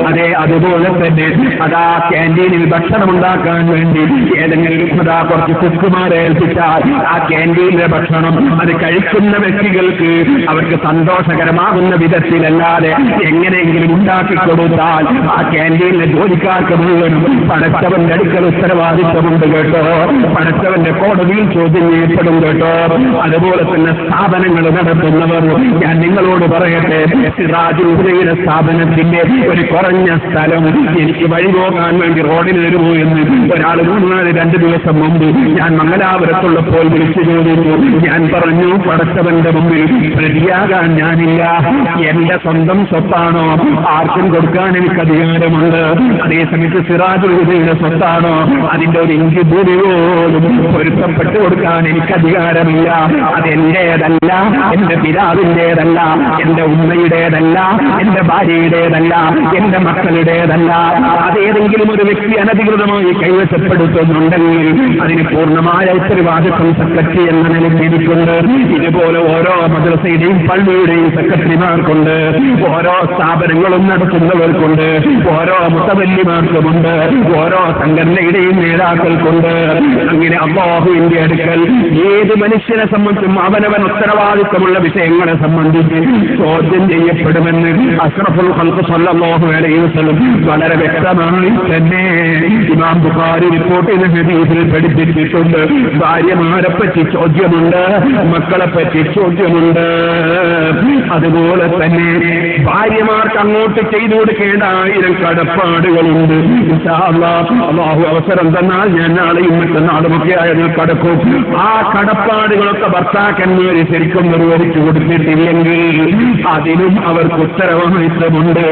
അതെ, അതുപോലെ തന്നെ അതാ ക്യാൻറ്റീനിൽ ഭക്ഷണം ഉണ്ടാക്കാൻ വേണ്ടി ഏതെങ്കിലും അതാ കുറച്ച് കുക്കുമാരെ ഏൽപ്പിച്ചാൽ ആ ക്യാൻറ്റീനിലെ ഭക്ഷണം അത് കഴിക്കുന്ന വ്യക്തികൾക്ക് അവർക്ക് സന്തോഷകരമാകുന്ന വിധത്തിലല്ലാതെ എങ്ങനെയെങ്കിലും ഉണ്ടാക്കി കൊടുത്താൽ ആ ക്യാൻറ്റീനിലെ ജോലിക്കാർക്ക് മുഴുവനും പടച്ചവന്റെ അടുക്കൽ ഉത്തരവാദിത്വമുണ്ട് കേട്ടോ. പടച്ചവന്റെ കോടതി കോടതിയിൽ ചോദ്യം ചെയ്യപ്പെടും കേട്ടോ. അതുപോലെ തന്നെ സ്ഥാപനങ്ങൾ നടത്തുന്നവർ, ഞാൻ നിങ്ങളോട് പറയട്ടെ, സിറാജുൽ ഹുദയുടെ സ്ഥാപനത്തിന്റെ ഒരു കുറഞ്ഞ സ്ഥലം എനിക്ക് വഴി പോകാൻ വേണ്ടി റോഡിൽ വരുമോ എന്ന് ഒരാൾ 2 ദിവസം മുമ്പ് ഞാൻ മംഗലാപുരത്തുള്ളപ്പോൾ വിളിച്ചു ചോദിച്ചു. ഞാൻ പറഞ്ഞു, പടച്ചവന്റെ മുമ്പിൽ പ്രതിയാകാൻ ഞാനില്ല. എന്റെ സ്വന്തം സ്വത്താണോ, ആർക്കും കൊടുക്കാൻ എനിക്ക് അധികാരമുണ്ട്. അതേസമയത്ത് സിറാജുൽ ഹുദയുടെ സ്വത്താണോ, അതിന്റെ ഒരു ഇഞ്ച് ഭൂമി പോലും പൊരുത്തപ്പെട്ടു കൊടുക്കാൻ എനിക്ക് അധികാരമില്ല. അതെന്റേതല്ല, എന്റെ പിതാവിന്റേതല്ല, എന്റെ ഉമ്മയുടേതല്ല, എന്റെ ഭാര്യയുടേതല്ല, എന്റെ മക്കളുടേതല്ല. അതേതെങ്കിലും ഒരു വ്യക്തി അനധികൃതമായി കൈവശപ്പെടുത്തുന്നുണ്ടെങ്കിൽ അതിന് പൂർണ്ണമായ ഉത്തരവാദിത്വം സെക്രട്ടറി എന്ന നിലയിൽ എനിക്കുണ്ട്. ഇതുപോലെ ഓരോ മദ്രസയുടെയും പള്ളിയുടെയും സെക്രട്ടറിമാർക്കുണ്ട്, ഓരോ സ്ഥാപനങ്ങളും നടത്തുന്നവർക്കുണ്ട്, ഓരോ മുത്തവല്ലിമാർക്കുമുണ്ട്, ഓരോ സംഘടനയുടെയും നേതാക്കൾക്കുണ്ട്. അങ്ങനെ അല്ലാഹുവിന്റെ അടുക്കൽ ഏത് മനുഷ്യനെ സംബന്ധിച്ചും അവനവൻ ഉത്തരവാദിത്വമുള്ള വിഷയങ്ങളെ സംബന്ധിച്ച് ചോദ്യം ചെയ്യപ്പെടുമെന്ന് അഷ്റഫുൽ ഖൽഖ് സ്വല്ലല്ലാഹു അലൈഹി വസല്ലം വളരെ വ്യക്തമായി തന്നെ ഇമാം ബുഖാരി റിപ്പോർട്ട് ചെയ്ത ഹദീസിൽ പഠിപ്പിച്ചിട്ടുണ്ട്. ഭാര്യമാരെ പറ്റി ചോദ്യമുണ്ട്, മക്കളെ പറ്റി ചോദ്യമുണ്ട്. അതുപോലെ തന്നെ ഭാര്യമാർക്ക് അങ്ങോട്ട് ചെയ്തു കൊടുക്കേണ്ട 1000 കടപ്പാടുകളുണ്ട്. ഇൻഷാ അല്ലാഹ് അല്ലാഹു അവസരം തന്നാൽ ഞാൻ നാളെയും മറ്റന്നാളുമൊക്കെ ആയതിൽ കടക്കും. ആ കടപ്പാടുകളൊക്കെ ഭർത്താക്കന്മാർ ശരിക്കും നിർവഹിച്ചു കൊടുത്തിട്ടില്ലെങ്കിൽ അതിനും അവർക്ക് ഉത്തരവാദിത്വമുണ്ട്.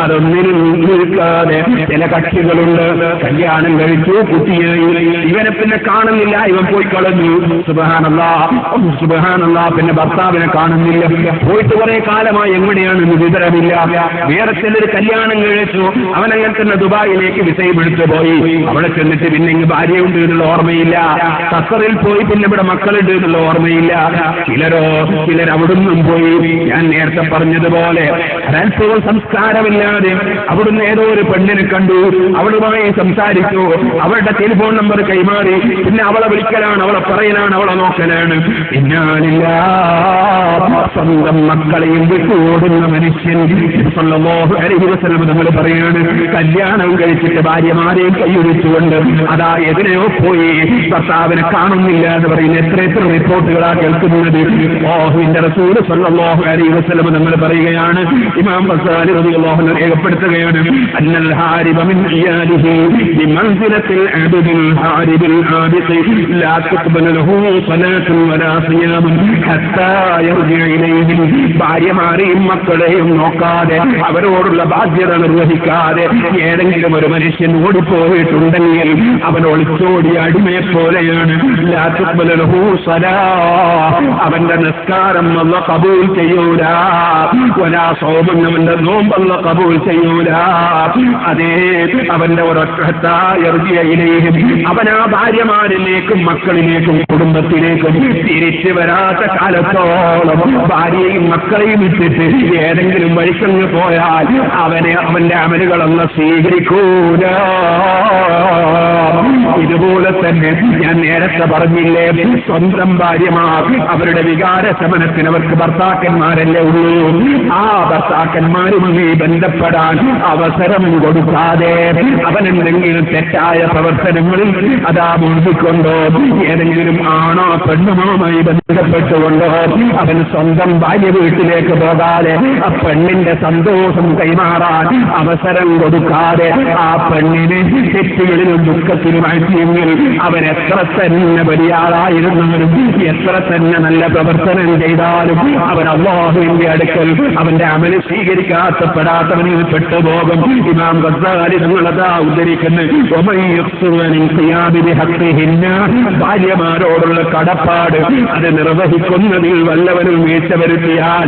അതൊന്നിനും നിൽക്കാതെ ചില കക്ഷികളുണ്ട്, കല്യാണം കഴിച്ചു, കുട്ടിയായി, ഇവനെ പിന്നെ കാണുന്നില്ല, ഇവൻ പോയി കളഞ്ഞു, സുബ്ഹാനല്ലാഹ്, പിന്നെ ഭർത്താവിനെ കാണുന്നില്ല, പോയിട്ട് കുറെ കാലമായി എവിടെയാണെന്ന് വിവരമില്ല. വേറെ ചിലർ കല്യാണം കഴിച്ചു, അവനങ്ങനെ തന്നെ ദുബായിലേക്ക് വിസയും എടുത്തു പോയി, അവിടെ ചെന്നിട്ട് പിന്നെ ഇങ്ങ് ഭാര്യയുണ്ട് എന്നുള്ള ഓർമ്മയില്ല. ഖത്തറിൽ പോയി പിന്നെ ഇവിടെ മക്കളുണ്ട് എന്നുള്ള ഓർമ്മയില്ല. ചിലർ അവിടുന്നും പോയി. ഞാൻ നേരത്തെ പറഞ്ഞതുപോലെ ഒരൽപ്പവും സംസ്കാരമില്ലാതെ അവിടുന്ന് ഏതോ ഒരു പെണ്ണിനെ കണ്ടു, അവളുമായി സംസാരിച്ചു, അവളുടെ ടെലിഫോൺ നമ്പർ കൈമാറി, പിന്നെ അവളെ വിളിക്കലാണ്, അവളെ പറയലാണ്, അവളെ നോക്കലാണ്. പിന്നാലില്ല, സ്വന്തം മക്കളെയും വിട്ടുകൂടുന്ന മനുഷ്യൻ സ്വല്ലല്ലാഹു അലൈഹി വസല്ലം നമ്മൾ പറയാണ്, കല്യാണം കഴിച്ചിട്ട് ഭാര്യമാരെയും കൈയൊഴിച്ചുകൊണ്ട് അതാ എതിരെയോ പോയി ഭർത്താവിനെ കാണുന്നില്ല എന്ന് പറയുന്ന എത്ര റിപ്പോർട്ടുകളാ കേൾക്കുന്നത്. അല്ലാഹുവിന്റെ റസൂൽ സ്വല്ലല്ലാഹു അലൈഹി വസല്ലം നമ്മൾ പറയുകയാണ്, ഇമാം ഗസാലി റളിയല്ലാഹു അൻഹു രേഖപ്പെടുത്തുകയാണ്, അന്നൽ ഹാരിബ മിൻ ഇയാലിഹി ബിമൻസിലത്തിൽ അബ്ദിൽ ഹാരിബിൽ ആബിഖി ലാ തുഖ്ബലു ലഹു സ്വലാത്തുൻ വലാ സിയാമുൻ ഹത്താ യർജിഅ ഇലൈഹിം. ഭാര്യമാരെയും മക്കളെയും നോക്കാതെ, അവരോടുള്ള ബാധ്യത നിർവഹിക്കാതെ ഏതെങ്കിലും ഒരു മനുഷ്യൻ ഓടിപ്പോയിട്ടുണ്ടെങ്കിൽ അവൻ ഒളിച്ചോടിയ അടിമയെ പോലെയാണ്. ലാ തുഖ്ബലു ലഹു സ്വലാത്ത്, അവന്റെ നിസ്കാരം അല്ലാഹു ഖബൂൽ ചെയ്യൂല, വലാ സൗമൻ, അവന്റെ നോമ്പ് അല്ലാഹു ഖബൂൽ ചെയ്യൂല. അതേ അവന്റെ ഒരൊറ്റയിലേക്കും അവൻ ആ ഭാര്യമാരിലേക്കും മക്കളിലേക്കും കുടുംബത്തിലേക്കും തിരിച്ചു വരാത്ത കാലത്തോളം ഭാര്യയും മക്കളെയും ഇട്ടിട്ട് ഏതെങ്കിലും വഴിക്കങ്ങ് പോയാൽ അവന്റെ അമലുകളൊന്ന് സ്വീകരിക്കൂല. ഇതുപോലെ തന്നെ ഞാൻ നേരത്തെ പറഞ്ഞില്ലേ, സ്വന്തം ഭാര്യമാർ അവരുടെ വികാര ശമനത്തിന് അവർക്ക് ഭർത്താക്കന്മാരല്ലേ ഉള്ളൂ. ആ ഭർത്താക്കന്മാരുമായി ബന്ധപ്പെടാൻ അവസരം കൊടുക്കാതെ അവനെന്തെങ്കിലും തെറ്റായ പ്രവർത്തനങ്ങളിൽ അതാ മുഴുകിക്കൊണ്ടോ ഏതെങ്കിലും ആണോ പെണ്ണുമായി ബന്ധപ്പെട്ടുകൊണ്ടോ അവൻ സ്വന്തം ഭാര്യ വീട്ടിലേക്ക് പോകാതെ ആ പെണ്ണിന്റെ സന്തോഷം കൈമാറാൻ അവസരം കൊടുക്കാതെ ആ പെണ്ണിനെ തെറ്റുകളിലും ദുഃഖത്തിലും ആഴ്ചയെങ്കിൽ അവൻ എത്ര തന്നെ വലിയാളായിരുന്നാലും എത്ര തന്നെ നല്ല പ്രവർത്തനം ചെയ്താലും അവൻ അല്ലാഹുവിന്റെ അടുക്കൽ അവന്റെ അമല് സ്വീകരിക്കാത്തപ്പെടാത്തവനിൽ പെട്ടുപോകും. ഇമാം ഗസാലി തങ്ങളതാ ഉദ്ധരിക്കുന്നു, ഭാര്യമാരോടുള്ള കടപ്പാട് അത് നിർവഹിക്കുന്നതിൽ വല്ലവനും വീഴ്ച വരുത്തിയാൽ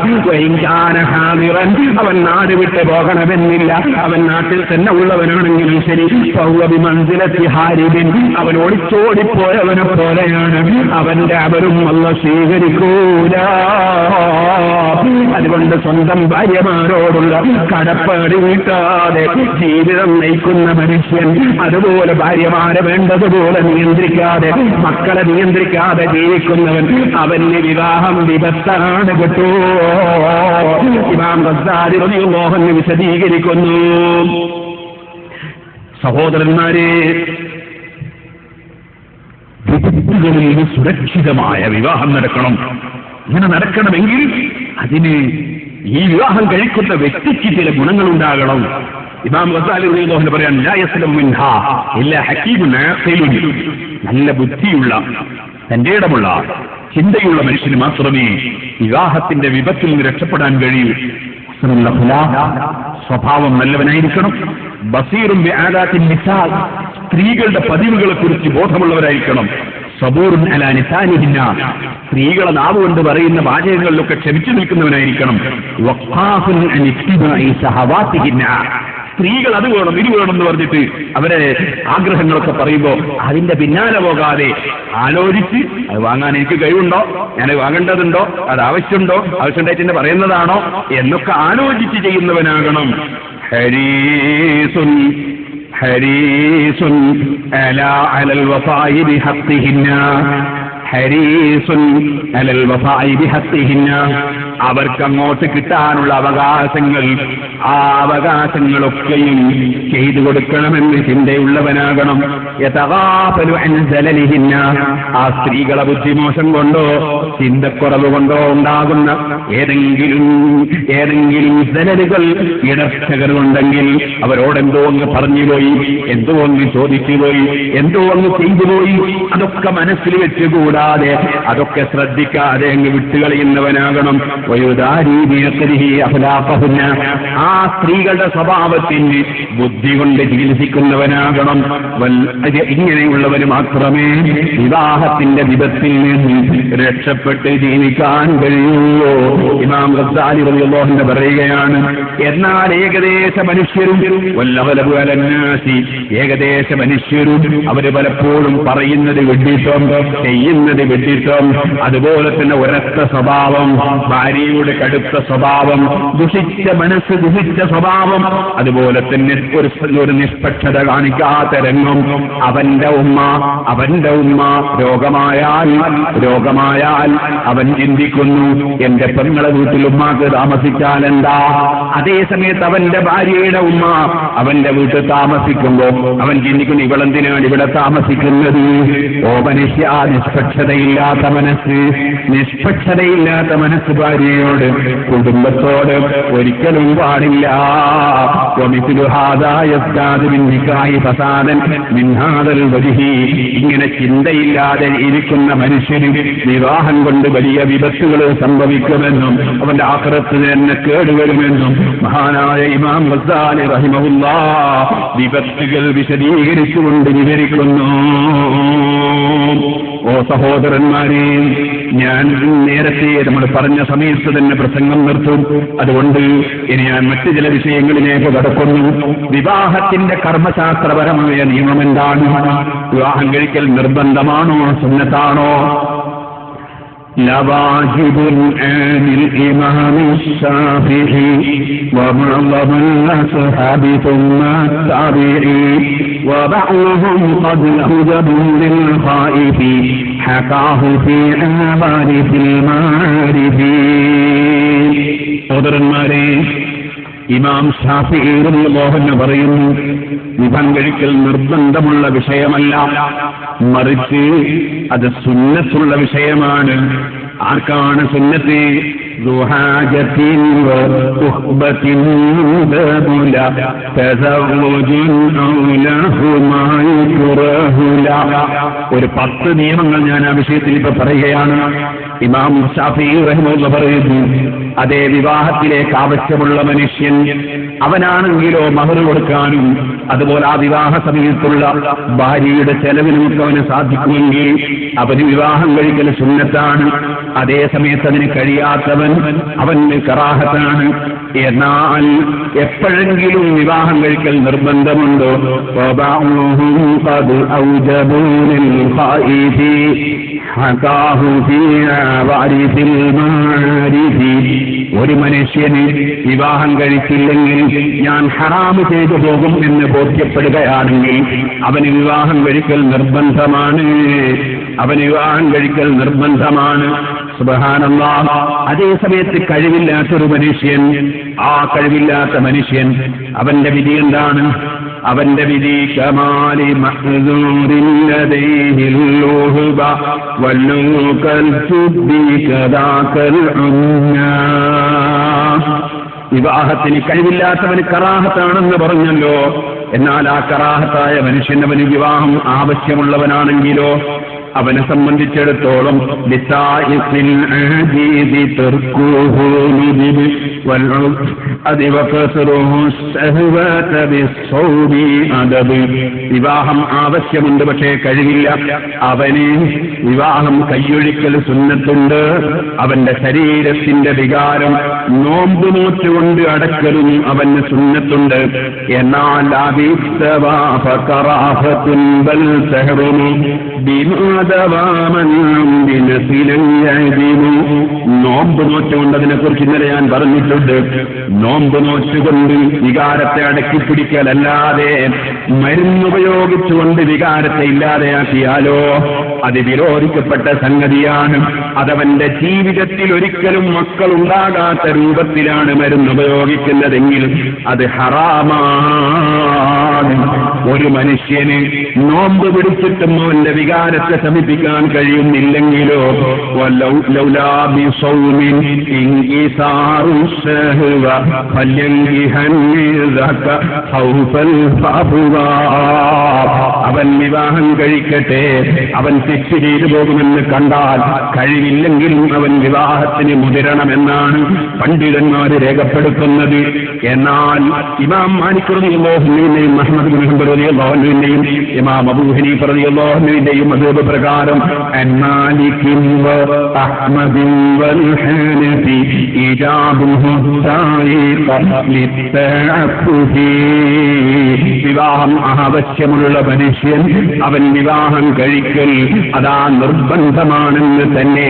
അവൻ നാട് വിട്ട് പോകണമെന്നില്ല, അവൻ നാട്ടിൽ തന്നെ ഉള്ളവനാണെങ്കിലും ശരി, അവൻ ഓടിച്ചോടിപ്പോയവനെ പോലെയാണ്, അവന്റെ അവരും അല്ലാഹു സ്വീകരിക്കൂല. അതുകൊണ്ട് സ്വന്തം ഭാര്യമാരോടുള്ള കടപ്പാട് വീട്ടാതെ ജീവിതം നയിക്കുന്ന മനുഷ്യൻ, അതുപോലെ ഭാര്യമാരെ വേണ്ടതുപോലെ നിയന്ത്രിക്കാതെ മക്കളെ നിയന്ത്രിക്കാതെ ജീവിക്കുന്നവൻ, അവന് വിവാഹം വിപത്താണ് കേട്ടോ. ഇമാം ഗസാലി റളിയല്ലാഹു അൻഹു വിശദീകരിക്കുന്നു. സഹോദരന്മാരെ, വിദഗ്ധ കരങ്ങളിൽ നിന്ന് സുരക്ഷിതമായ വിവാഹം നടക്കണം. ഇങ്ങനെ നടക്കണമെങ്കിൽ അതിന് ഈ വിവാഹം കഴിക്കുന്ന വ്യക്തിക്ക് ചില ഗുണങ്ങളുണ്ടാകണം. ഇമാം ഗസാലി റളിയല്ലാഹു പറയാൻ ലാ യസ്ലമു മിൻഹാ ഇല്ലാ ഹകീമുൻ ആഖിലുൻ, നല്ല ബുദ്ധിയുള്ള തന്റെ ഇടമുള്ള ചിന്തയുള്ള മനുഷ്യന് മാത്രമേ വിവാഹത്തിന്റെ വിപത്തിൽ നിന്ന് രക്ഷപ്പെടാൻ കഴിയൂ. സ്വഭാവം നല്ലവനായിരിക്കണം. ബസീറും ബിആദാത്തിൻ നിസാ, സ്ത്രീകളുടെ പതിവുകളെ കുറിച്ച് ബോധമുള്ളവരായിരിക്കണം. സബൂറുൻ അലാ നിസാനിഹിന്ന, സ്ത്രീകളെ നാവ് കൊണ്ട് പറയുന്ന വാചകങ്ങളിലൊക്കെ ക്ഷമിച്ചു നിൽക്കുന്നവനായിരിക്കണം. വഖാഫുൻ അൻ ഇത്തിബാഇ ശഹവാതിഹിന്ന, സ്ത്രീകൾ അത് വേണം ഇത് വേണം എന്ന് പറഞ്ഞിട്ട് അവരെ ആഗ്രഹങ്ങളൊക്കെ പറയുമ്പോൾ അതിന്റെ പിന്നാലെ പോകാതെ ആലോചിച്ച് അത് വാങ്ങാൻ എനിക്ക് കഴിവുണ്ടോ, ഞാൻ വാങ്ങേണ്ടതുണ്ടോ, അത് ആവശ്യമുണ്ടോ, ആവശ്യമുണ്ടായിട്ട് എന്നെ പറയുന്നതാണോ എന്നൊക്കെ ആലോചിച്ച് ചെയ്യുന്നവനാകണം. ഹരീസുൻ ഹരീസുൻ അലാ അലൽ വഫാഇ ബിഹഖ്ഹിന്ന, ഹരീസുൻ അലൽ വഫാഇ ബിഹഖ്ഹിന്ന, അവർക്ക് അങ്ങോട്ട് കിട്ടാനുള്ള അവകാശങ്ങൾ, ആ അവകാശങ്ങളൊക്കെയും ചെയ്തു കൊടുക്കണമെന്ന് ചിന്തയുള്ളവനാകണം. യതഗാഫലു അൻ സലലിഹിന്ന, ആ സ്ത്രീകളെ ബുദ്ധിമോശം കൊണ്ടോ ചിന്തക്കുറവ് കൊണ്ടോ ഉണ്ടാകുന്ന ഏതെങ്കിലും സലലുകൾ, ഇടർച്ചകൾ ഉണ്ടെങ്കിൽ അവരോടെന്തോ അങ്ങ് പറഞ്ഞുപോയി, എന്തോ അങ്ങ് ചോദിച്ചുപോയി, എന്തോ അങ്ങ് ചെയ്തുപോയി, അതൊക്കെ മനസ്സിൽ വെച്ചുകൂടാതെ അതൊക്കെ ശ്രദ്ധിക്കാതെ അങ്ങ് വിട്ടുകളയുന്നവനാകണം. ആ സ്ത്രീകളുടെ സ്വഭാവത്തിന് ബുദ്ധി കൊണ്ട് ചികിത്സിക്കുന്നവനാകണം. ഇങ്ങനെയുള്ളവന് മാത്രമേ വിവാഹത്തിന്റെ വിപത്തിൽ നിന്ന് രക്ഷപ്പെട്ട് ജീവിക്കാൻ കഴിയുള്ളൂ. ഇമാം ഗസാലി റളിയല്ലാഹു അൻഹു പറയുകയാണ്, എന്നാൽ ഏകദേശ മനുഷ്യരും ഏകദേശ മനുഷ്യരും അവര് പലപ്പോഴും പറയുന്നത് വെട്ടിട്ടും ചെയ്യുന്നത് വെട്ടിട്ടും, അതുപോലെ തന്നെ ഒരൊറ്റ സ്വഭാവം, ഭാര്യയുടെ കടുത്ത സ്വഭാവം, ദുഷിച്ച മനസ്സ്, ദുഷിച്ച സ്വഭാവം, അതുപോലെ തന്നെ ഒരു നിഷ്പക്ഷത കാണിക്കാത്ത രംഗം. അവന്റെ ഉമ്മ രോഗമായാൽ അവൻ ചിന്തിക്കുന്നു, എന്റെ പെങ്ങളെ വീട്ടിൽ ഉമ്മാക്ക് താമസിച്ചാൽ എന്താ? അതേ സമയത്ത് അവന്റെ ഭാര്യയുടെ ഉമ്മ അവന്റെ വീട്ടിൽ താമസിക്കുമ്പോ അവൻ ചിന്തിക്കുന്നു, ഇവളെന്തിനാണ് ഇവിടെ താമസിക്കുന്നത്? ഓ മനുഷ്യ, നിഷ്പക്ഷതയില്ലാത്ത മനസ്സ് ഭാര്യയോട്, കുടുംബത്തോട് ഒരിക്കലും പാടില്ല. ഇങ്ങനെ ചിന്തയില്ലാതെ ഇരിക്കുന്ന മനുഷ്യന് വിവാഹം കൊണ്ട് വലിയ വിപത്തുകൾ സംഭവിക്കുമെന്നും അവന്റെ ആഖിറത്ത് തന്നെ കേടുവരുമെന്നും മഹാനായ ഇമാം ഗസാലി റഹിമഹുല്ലാഹ് വിപത്തുകൾ വിശദീകരിച്ചുകൊണ്ട് വിവരിക്കുന്നു. ഓ സഹോദരന്മാരെ, ഞാൻ നേരത്തെ നമ്മൾ പറഞ്ഞ സമയത്ത് തന്നെ പ്രസംഗം നിർത്തും. അതുകൊണ്ട് ഇനി ഞാൻ മറ്റു ചില വിഷയങ്ങളിലേക്ക് കടക്കുന്നു. വിവാഹത്തിന്റെ കർമ്മശാസ്ത്രപരമായ നിയമം എന്താണ്? വിവാഹം കഴിക്കൽ നിർബന്ധമാണോ സുന്നത്താണോ? لواجب عن الإمام الشافعي ومعظم الأصحاب ثم التابعي وبعضهم قد أوجبوا للخائف حكاه في عوارف المعارف. സഹോദരന്മാരെ, ഇമാം ശാഫിഈ റളിയല്ലാഹു അൻഹു പറയുന്നു, വിവാഹം കഴിക്കൽ നിർബന്ധമുള്ള വിഷയമല്ല, മറിച്ച് അത് സുന്നത്തുള്ള വിഷയമാണ്. ആർക്കാണ് സുന്നത്ത്? ദുഹാജത്തിൻ വഖുബത്തിൻ ബദുല തസവ്വുജുൻ ഔലഹുമാ യുക്റഹുല. ഒരു 10 നിയമങ്ങൾ ഞാൻ ആ വിഷയത്തിൽ ഇപ്പൊ പറയുകയാണ്. ഇമാം ശാഫിഈ റഹിമഹുല്ലാഹ് പറയുന്നു, അതേ വിവാഹത്തിലേക്ക് ആവശ്യമുള്ള മനുഷ്യൻ അവനാണെങ്കിലോ മഹർ കൊടുക്കാനും അതുപോലെ ആ വിവാഹ സമയത്തുള്ള ഭാര്യയുടെ ചെലവിനുമൊക്കെ അവന് സാധിക്കുമെങ്കിൽ അവന് വിവാഹം കഴിക്കൽ സുന്നത്താണ്. അതേ സമയത്ത് അതിന് കഴിയാത്തവൻ അവന് കറാഹത്താണ്. എന്നാൽ എപ്പോഴെങ്കിലും വിവാഹം കഴിക്കൽ നിർബന്ധമുണ്ടോ? ഒരു മനുഷ്യന് വിവാഹം കഴിച്ചില്ലെങ്കിൽ ഞാൻ ഹറാമ് ചെയ്തു പോകും എന്ന് ബോധ്യപ്പെടുകയാണെങ്കിൽ അവന് വിവാഹം കഴിക്കൽ നിർബന്ധമാണ്. സുബ്ഹാനല്ലാഹ്. അതേ സമയത്ത് കഴിവില്ലാത്തൊരു മനുഷ്യൻ, ആ കഴിവില്ലാത്ത മനുഷ്യൻ അവന്റെ വിധി എന്താണ്? അവന്റെ വിധി കമാലി മഹ്ദൂരിൻ ലദൈഹിൽ ലുഹബ വല്ലൂകൽ സുബ്ബി കദാകൽ ഉന്നാ. വിവാഹത്തിന് കഴിവില്ലാത്തവന് കറാഹത്താണെന്ന് പറഞ്ഞല്ലോ. എന്നാൽ ആ കറാഹത്തായ മനുഷ്യനവന് വിവാഹം ആവശ്യമുള്ളവനാണെങ്കിലോ അവനെ സംബന്ധിച്ചിടത്തോളം വിവാഹം ആവശ്യമുണ്ട്, പക്ഷേ കഴിവില്ല. അവന് വിവാഹം കയ്യൊഴിക്കൽ സുന്നത്തുണ്ട്. അവന്റെ ശരീരത്തിന്റെ വികാരം നോമ്പ് നോറ്റുകൊണ്ട് അടക്കലും അവന് സുന്നത്തുണ്ട്. എന്നാൽ നോമ്പ് നോറ്റുകൊണ്ട് അതിനെ കുറിച്ച് ഇന്നലെ ഞാൻ പറഞ്ഞിട്ടുണ്ട്. നോമ്പ് നോറ്റുകൊണ്ട് വികാരത്തെ അടക്കിപ്പിടിക്കലല്ലാതെ മരുന്നുപയോഗിച്ചുകൊണ്ട് വികാരത്തെ ഇല്ലാതെയാക്കിയാലോ അത് വിരോധിക്കപ്പെട്ട സംഗതിയാണ്. അതവന്റെ ജീവിതത്തിൽ ഒരിക്കലും മക്കളുണ്ടാകാത്ത രൂപത്തിലാണ് മരുന്നുപയോഗിക്കുന്നതെങ്കിൽ അത് ഹറാമാണ്. ഒരു മനുഷ്യന് നോമ്പ് പിടിച്ചിട്ടും അവന്റെ വികാരത്തെ ശമിപ്പിക്കാൻ കഴിയുന്നില്ലെങ്കിലോ അവൻ വിവാഹം കഴിക്കട്ടെ. അവൻ തെറ്റ് ചെയ്തു പോകുമെന്ന് കണ്ടാൽ കഴിവില്ലെങ്കിലും അവൻ വിവാഹത്തിന് മുതിരണമെന്നാണ് പണ്ഡിതന്മാർ രേഖപ്പെടുത്തുന്നത്. എന്നാൽ ഇമാം മാലിക് റളിയല്ലാഹു അൻഹുവിന്റെയും അഹ്മദ് ബിൻ ഹംബൽ റളിയല്ലാഹു അൻഹുവിന്റെയും ഇമാം അബൂ ഹനീഫ റളിയല്ലാഹു അൻഹുവിന്റെയും മദ്ഹബ് പ്രകാരം മാലികിൻ വ അഹ്മദിൻ വൽ ഹനഫി ഇജാബുഹു സായിഖ ലിത്തഅഫുഹി. വിവാഹം ആവശ്യമുള്ള മനുഷ്യൻ അവൻ വിവാഹം കഴിക്കൽ അതാ നിർബന്ധമാണെന്ന് തന്നെ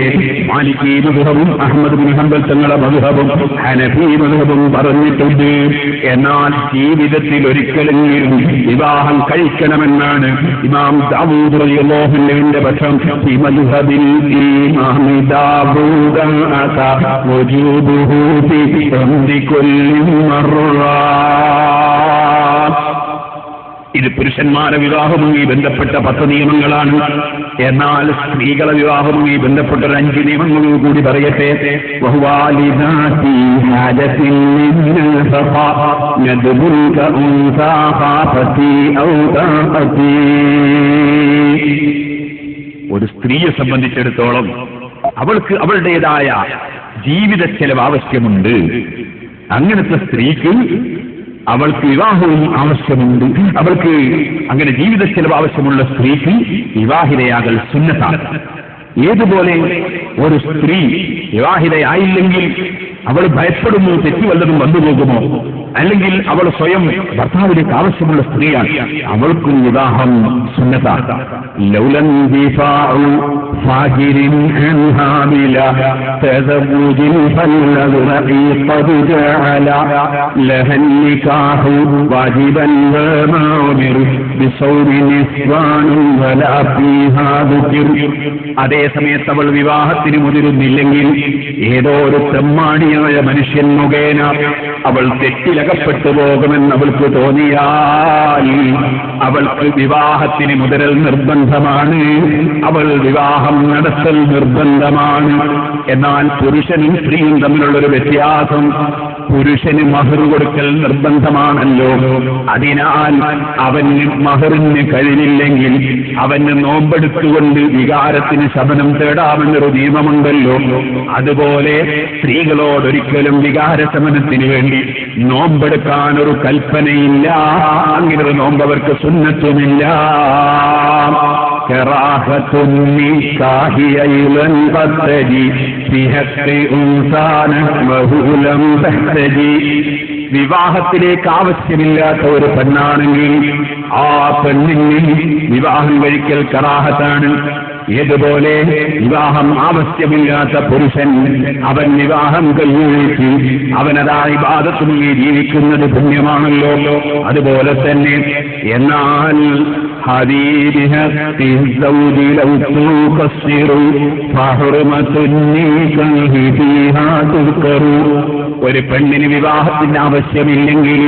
മാലികി മദ്ഹബും അഹ്മദ് ബിൻ ഹംബൽ തങ്ങളുടെ മദ്ഹബും ഹനഫി മദ്ഹബും പറഞ്ഞിട്ടുണ്ട്. എന്നാൽ ജീവിതത്തിൽ ഒരിക്കലെങ്കിലും വിവാഹം കഴിക്കണമെന്നാണ് ഇമാം ദാവൂദ് റളിയല്ലാഹു അൻഹുവിന്റെ പക്ഷം. ഈ മദ്ഹബിൽ ഇമാം ദാവൂദ് അതാ വജൂബുഹു ഫി കുല്ലി മർറ. ഇത് പുരുഷന്മാരെ വിവാഹവുമായി ബന്ധപ്പെട്ട 10 നിയമങ്ങളാണ്. എന്നാൽ സ്ത്രീകളെ വിവാഹവുമായി ബന്ധപ്പെട്ട 5 നിയമങ്ങളും കൂടി പറയട്ടെ. ഒരു സ്ത്രീയെ സംബന്ധിച്ചിടത്തോളം അവൾക്ക് അവളുടേതായ ജീവിത ചെലവ് ആവശ്യമുണ്ട്. അങ്ങനത്തെ സ്ത്രീക്ക് അവൾക്ക് വിവാഹവും ആവശ്യമുണ്ട്. അവൾക്ക് അങ്ങനെ ജീവിത ചെലവ് ആവശ്യമുള്ള സ്ത്രീക്ക് വിവാഹിതയാകൽ സുന്നത്താണ്. ഏതുപോലെ ഒരു സ്ത്രീ വിവാഹിതയായില്ലെങ്കിൽ അവൾ ഭയപ്പെടുന്നു തെറ്റി വല്ലതും വന്നുപോകുമോ, അല്ലെങ്കിൽ അവൾ സ്വയം ഭർത്താവിലേക്ക് ആവശ്യമുള്ള സ്ത്രീയാണ്, അവൾക്കും വിവാഹം സുന്നത്താണ്. അതേ സമയത്ത് അവൾ വിവാഹത്തിന് മുതിരുന്നില്ലെങ്കിൽ ഏതോ ഒരു തെമ്മാടിയായ മനുഷ്യൻ മുഖേന അവൾ തെറ്റിലകപ്പെട്ടു പോകുമെന്ന് അവൾക്ക് തോന്നിയാൽ അവൾക്ക് വിവാഹത്തിന് മുതിരൽ നിർബന്ധമാണ്. അവൾ വിവാഹം നടത്തൽ നിർബന്ധമാണ്. എന്നാൽ പുരുഷനും സ്ത്രീയും തമ്മിലുള്ളൊരു വ്യത്യാസം, പുരുഷന് മഹർ കൊടുക്കൽ നിർബന്ധമാണല്ലോ. അതിനാൽ അവന് മഹറിന് കഴിവില്ലെങ്കിൽ അവന് നോമ്പെടുത്തുകൊണ്ട് വികാരത്തിന് ശമനം തേടാമെന്നൊരു നിയമമുണ്ടല്ലോ. അതുപോലെ സ്ത്രീകളോടൊരിക്കലും വികാരശമനത്തിന് വേണ്ടി നോമ്പെടുക്കാൻ ഒരു കൽപ്പനയില്ല. അങ്ങനെ ഒരു നോമ്പ് അവർക്ക് സുന്നത്തുമില്ല. വിവാഹത്തിലേക്ക് ആവശ്യമില്ലാത്ത ഒരു പെണ്ണാണെങ്കിൽ ആ പെണ്ണിന് വിവാഹം കഴിക്കൽ കറാഹത്താണ്. ഏതുപോലെ വിവാഹം ആവശ്യമില്ലാത്ത പുരുഷൻ അവൻ വിവാഹം കഴിച്ച് അവനതായി ഇബാദത്തുമായി ജീവിക്കുന്നത് പുണ്യമാണല്ലോ. അതുപോലെ തന്നെ എന്നാൽ ഒരു പെണ്ണിന് വിവാഹത്തിന്റെ ആവശ്യമില്ലെങ്കിൽ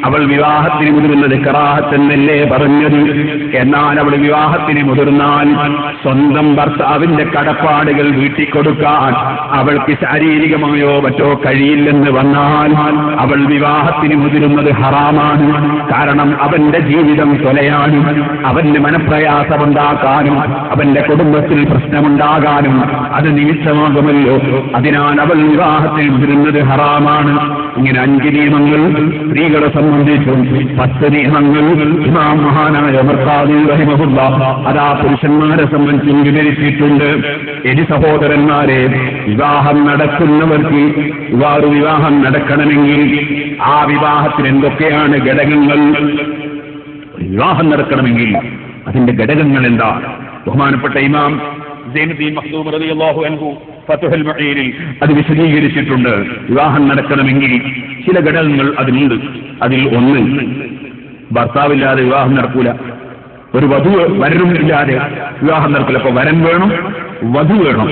അവൾ വിവാഹത്തിന് മുതിരുന്നത് കറാഹത്തെന്നല്ലേ പറഞ്ഞത്. എന്നാൽ അവൾ വിവാഹത്തിന് മുതിർന്നാൽ സ്വന്തം ഭർത്താവിന്റെ കടപ്പാടുകൾ വീട്ടിക്കൊടുക്കാൻ അവൾക്ക് ശാരീരികമായോ മറ്റോ കഴിയില്ലെന്ന് വന്നാൽ അവൾ വിവാഹത്തിന് മുതിരുന്നത് ഹറാമാണ്. കാരണം അവന്റെ ജീവിതം കൊലയാനും അവന്റെ മനപ്രയാസമുണ്ടാക്കാനും അവന്റെ കുടുംബത്തിൽ പ്രശ്നമുണ്ടാകാനും അത് നിമിത്തമാകുമല്ലോ. അതിനാൽ അവൾ വിവാഹത്തിൽ മുതിരുന്നത് ഹറാമാണ്. ഇങ്ങനെ 5 നിയമങ്ങൾ സ്ത്രീകളെ സംബന്ധിച്ചും 10 നിയമങ്ങൾ ഇമാം മഹാനായ മർഖാദി റഹിമഹുല്ലാഹ് അതാ പുരുഷന്മാരെ സംബന്ധിച്ചും വിവരിച്ചിട്ടുണ്ട്. ഇനി സഹോദരന്മാരെ, വിവാഹം നടക്കുന്നവർക്ക് വിവാഹം നടക്കണമെങ്കിൽ ആ വിവാഹത്തിന് എന്തൊക്കെയാണ് ഘടകങ്ങൾ? വിവാഹം നടക്കണമെങ്കിൽ അതിന്റെ ഘടകങ്ങൾ എന്താ? ബഹുമാനപ്പെട്ട ഇമാം സൈനുദ്ദീൻ മഖ്ദൂം റളിയല്ലാഹു അൻഹു ഫത്ഹുൽ മുഈനിൽ അത് വിശദീകരിച്ചിട്ടുണ്ട്. വിവാഹം നടക്കണമെങ്കിൽ ചില ഘടകങ്ങൾ അതിനുണ്ട്. അതിൽ ഒന്ന്, ഭർത്താവില്ലാതെ വിവാഹം നടക്കൂല. ഒരു വധു വരനും ഇല്ലാതെ വിവാഹം നടക്കില്ല. അപ്പൊ വരൻ വേണം, വധു വേണം.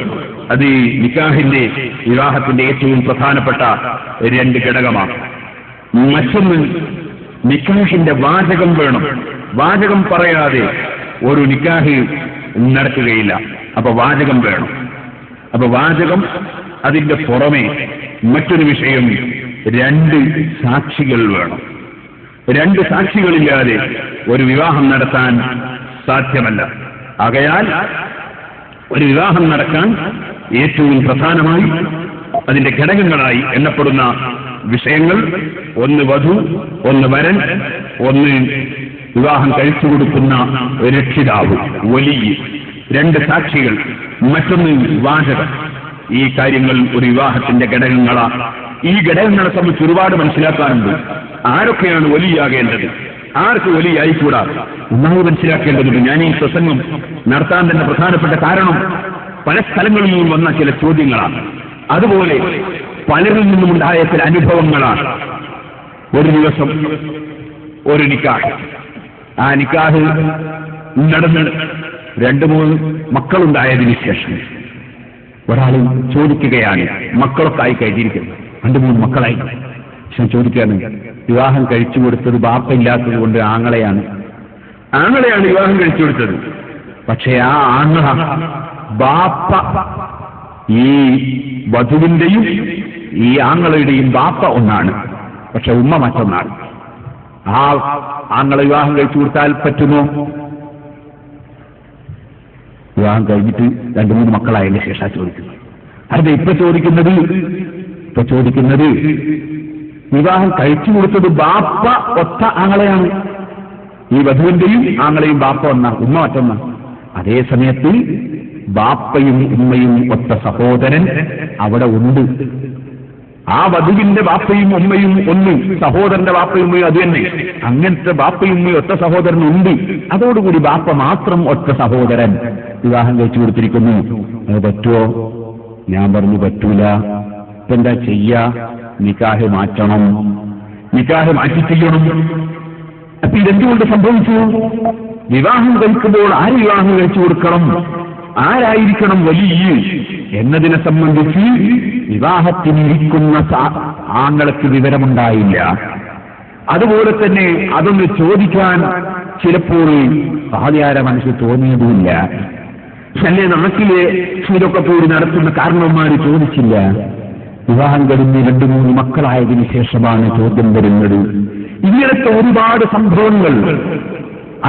അത് നിക്കാഹിന്റെ വിവാഹത്തിന്റെ ഏറ്റവും പ്രധാനപ്പെട്ട 2 ഘടകമാണ്. മറ്റൊന്ന്, നിക്കാഹിന്റെ വാചകം വേണം. വാചകം പറയാതെ ഒരു നിക്കാഹ് നടക്കുകയില്ല. അപ്പൊ വാചകം വേണം. അപ്പൊ വാചകം, അതിന്റെ പുറമെ മറ്റൊരു വിഷയം, 2 സാക്ഷികൾ വേണം. 2 സാക്ഷികളില്ലാതെ ഒരു വിവാഹം നടത്താൻ സാധ്യമല്ല. ആകയാൽ ഒരു വിവാഹം നടക്കാൻ ഏറ്റവും പ്രധാനമായി അതിന്റെ ഘടകങ്ങളായി എണ്ണപ്പെടുന്ന വിഷയങ്ങൾ, 1 വധു, 1 വരൻ, 1 വിവാഹം കഴിച്ചു കൊടുക്കുന്ന രക്ഷിതാവ് വലിയ, 2 സാക്ഷികൾ, മറ്റൊന്ന് വാചകം. ഈ കാര്യങ്ങൾ ഒരു വിവാഹത്തിന്റെ ഘടകങ്ങളാണ്. ഈ ഘടകങ്ങളെ സംബന്ധിച്ച് ഒരുപാട് മനസ്സിലാക്കാനുണ്ട്. ആരൊക്കെയാണ് വലിയാകേണ്ടത്, ആർക്ക് വലിയായിക്കൂടാ, ഒന്നാമത് മനസ്സിലാക്കേണ്ടതുണ്ട്. ഞാൻ ഈ പ്രസംഗം നടത്താൻ തന്നെ പ്രധാനപ്പെട്ട കാരണം പല സ്ഥലങ്ങളിൽ നിന്നും വന്ന ചില ചോദ്യങ്ങളാണ്. അതുപോലെ പലരിൽ നിന്നുമുണ്ടായ ചില അനുഭവങ്ങളാണ്. ഒരു ദിവസം ഒരു നിക്കാഹ്, ആ നിക്കാഹ് നടന്ന് 2-3 മക്കളുണ്ടായതിനു ശേഷം ഒരാൾ ചോദിക്കുകയാണ്, മക്കളൊക്കെ ആയി കഴിഞ്ഞിരിക്കുന്നു, 2-3 മക്കളായി. പക്ഷെ ചോദിക്കുകയാണ്, വിവാഹം കഴിച്ചു കൊടുത്തത് ബാപ്പയില്ലാത്തത് കൊണ്ട് ആങ്ങളെയാണ് വിവാഹം കഴിച്ചു കൊടുത്തത്. പക്ഷെ ആ ആങ്ങള ബാപ്പ, ഈ വധുവിന്റെയും ഈ ആങ്ങളയുടെയും ബാപ്പ ഒന്നാണ്, പക്ഷെ ഉമ്മ മറ്റൊന്നാണ്. ആ ആങ്ങളെ വിവാഹം കഴിച്ചു കൊടുത്താൽ പറ്റുമോ? വിവാഹം കഴിഞ്ഞിട്ട് 2-3 മക്കളായതിനു ശേഷം ചോദിക്കുന്നത്. അത് ഇപ്പൊ ചോദിക്കുന്നത് വിവാഹം കഴിച്ചു കൊടുത്തത് ബാപ്പ ഒത്ത ആങ്ങളെയാണ്. ഈ വധുവിന്റെയും ആങ്ങളെയും ബാപ്പ ഒന്നാണ്, ഉമ്മ മറ്റൊന്നാണ്. അതേ സമയത്ത് ബാപ്പയും ഉമ്മയും ഒത്ത സഹോദരൻ അവിടെ ഉണ്ട്. ആ വധുവിന്റെ ബാപ്പയും ഉമ്മയും ഒന്ന്, സഹോദരന്റെ ബാപ്പയും ഉമ്മയും അത് തന്നെ. അങ്ങനത്തെ ബാപ്പയും ഉമ്മയും ഒറ്റ സഹോദരൻ ഉണ്ട്. അതോടുകൂടി ബാപ്പ മാത്രം ഒറ്റ സഹോദരൻ വിവാഹം കഴിച്ചു കൊടുത്തിരിക്കുന്നു. അത് പറ്റുമോ? ഞാൻ പറഞ്ഞു പറ്റൂല. ഇപ്പൊ എന്താ ചെയ്യാ? നിക്കാഹ് മാറ്റണം, നിക്കാഹ് മാറ്റി ചെയ്യണം. അപ്പൊ ഇതെന്തുകൊണ്ട് സംഭവിച്ചു? വിവാഹം കഴിക്കുമ്പോൾ ആര് വിവാഹം കഴിച്ചു കൊടുക്കണം, ആരായിരിക്കണം വലിയ എന്നതിനെ സംബന്ധിച്ച് വിവാഹത്തിനിരിക്കുന്ന ആങ്ങൾക്ക് വിവരമുണ്ടായില്ല. അതുപോലെ തന്നെ അതൊന്ന് ചോദിക്കാൻ ചിലപ്പോൾ ആദ്യാര മനസ്സിൽ തോന്നിയതുമില്ല. അല്ലെ നാട്ടിലെ ഇതൊക്കെ കൂടി നടത്തുന്ന കാരണവന്മാർ ചോദിച്ചില്ല. വിവാഹം കഴിഞ്ഞ് 2-3 മക്കളായതിനു ശേഷമാണ് ചോദ്യം വരുന്നത്. ഇങ്ങനത്തെ ഒരുപാട് സംഭവങ്ങൾ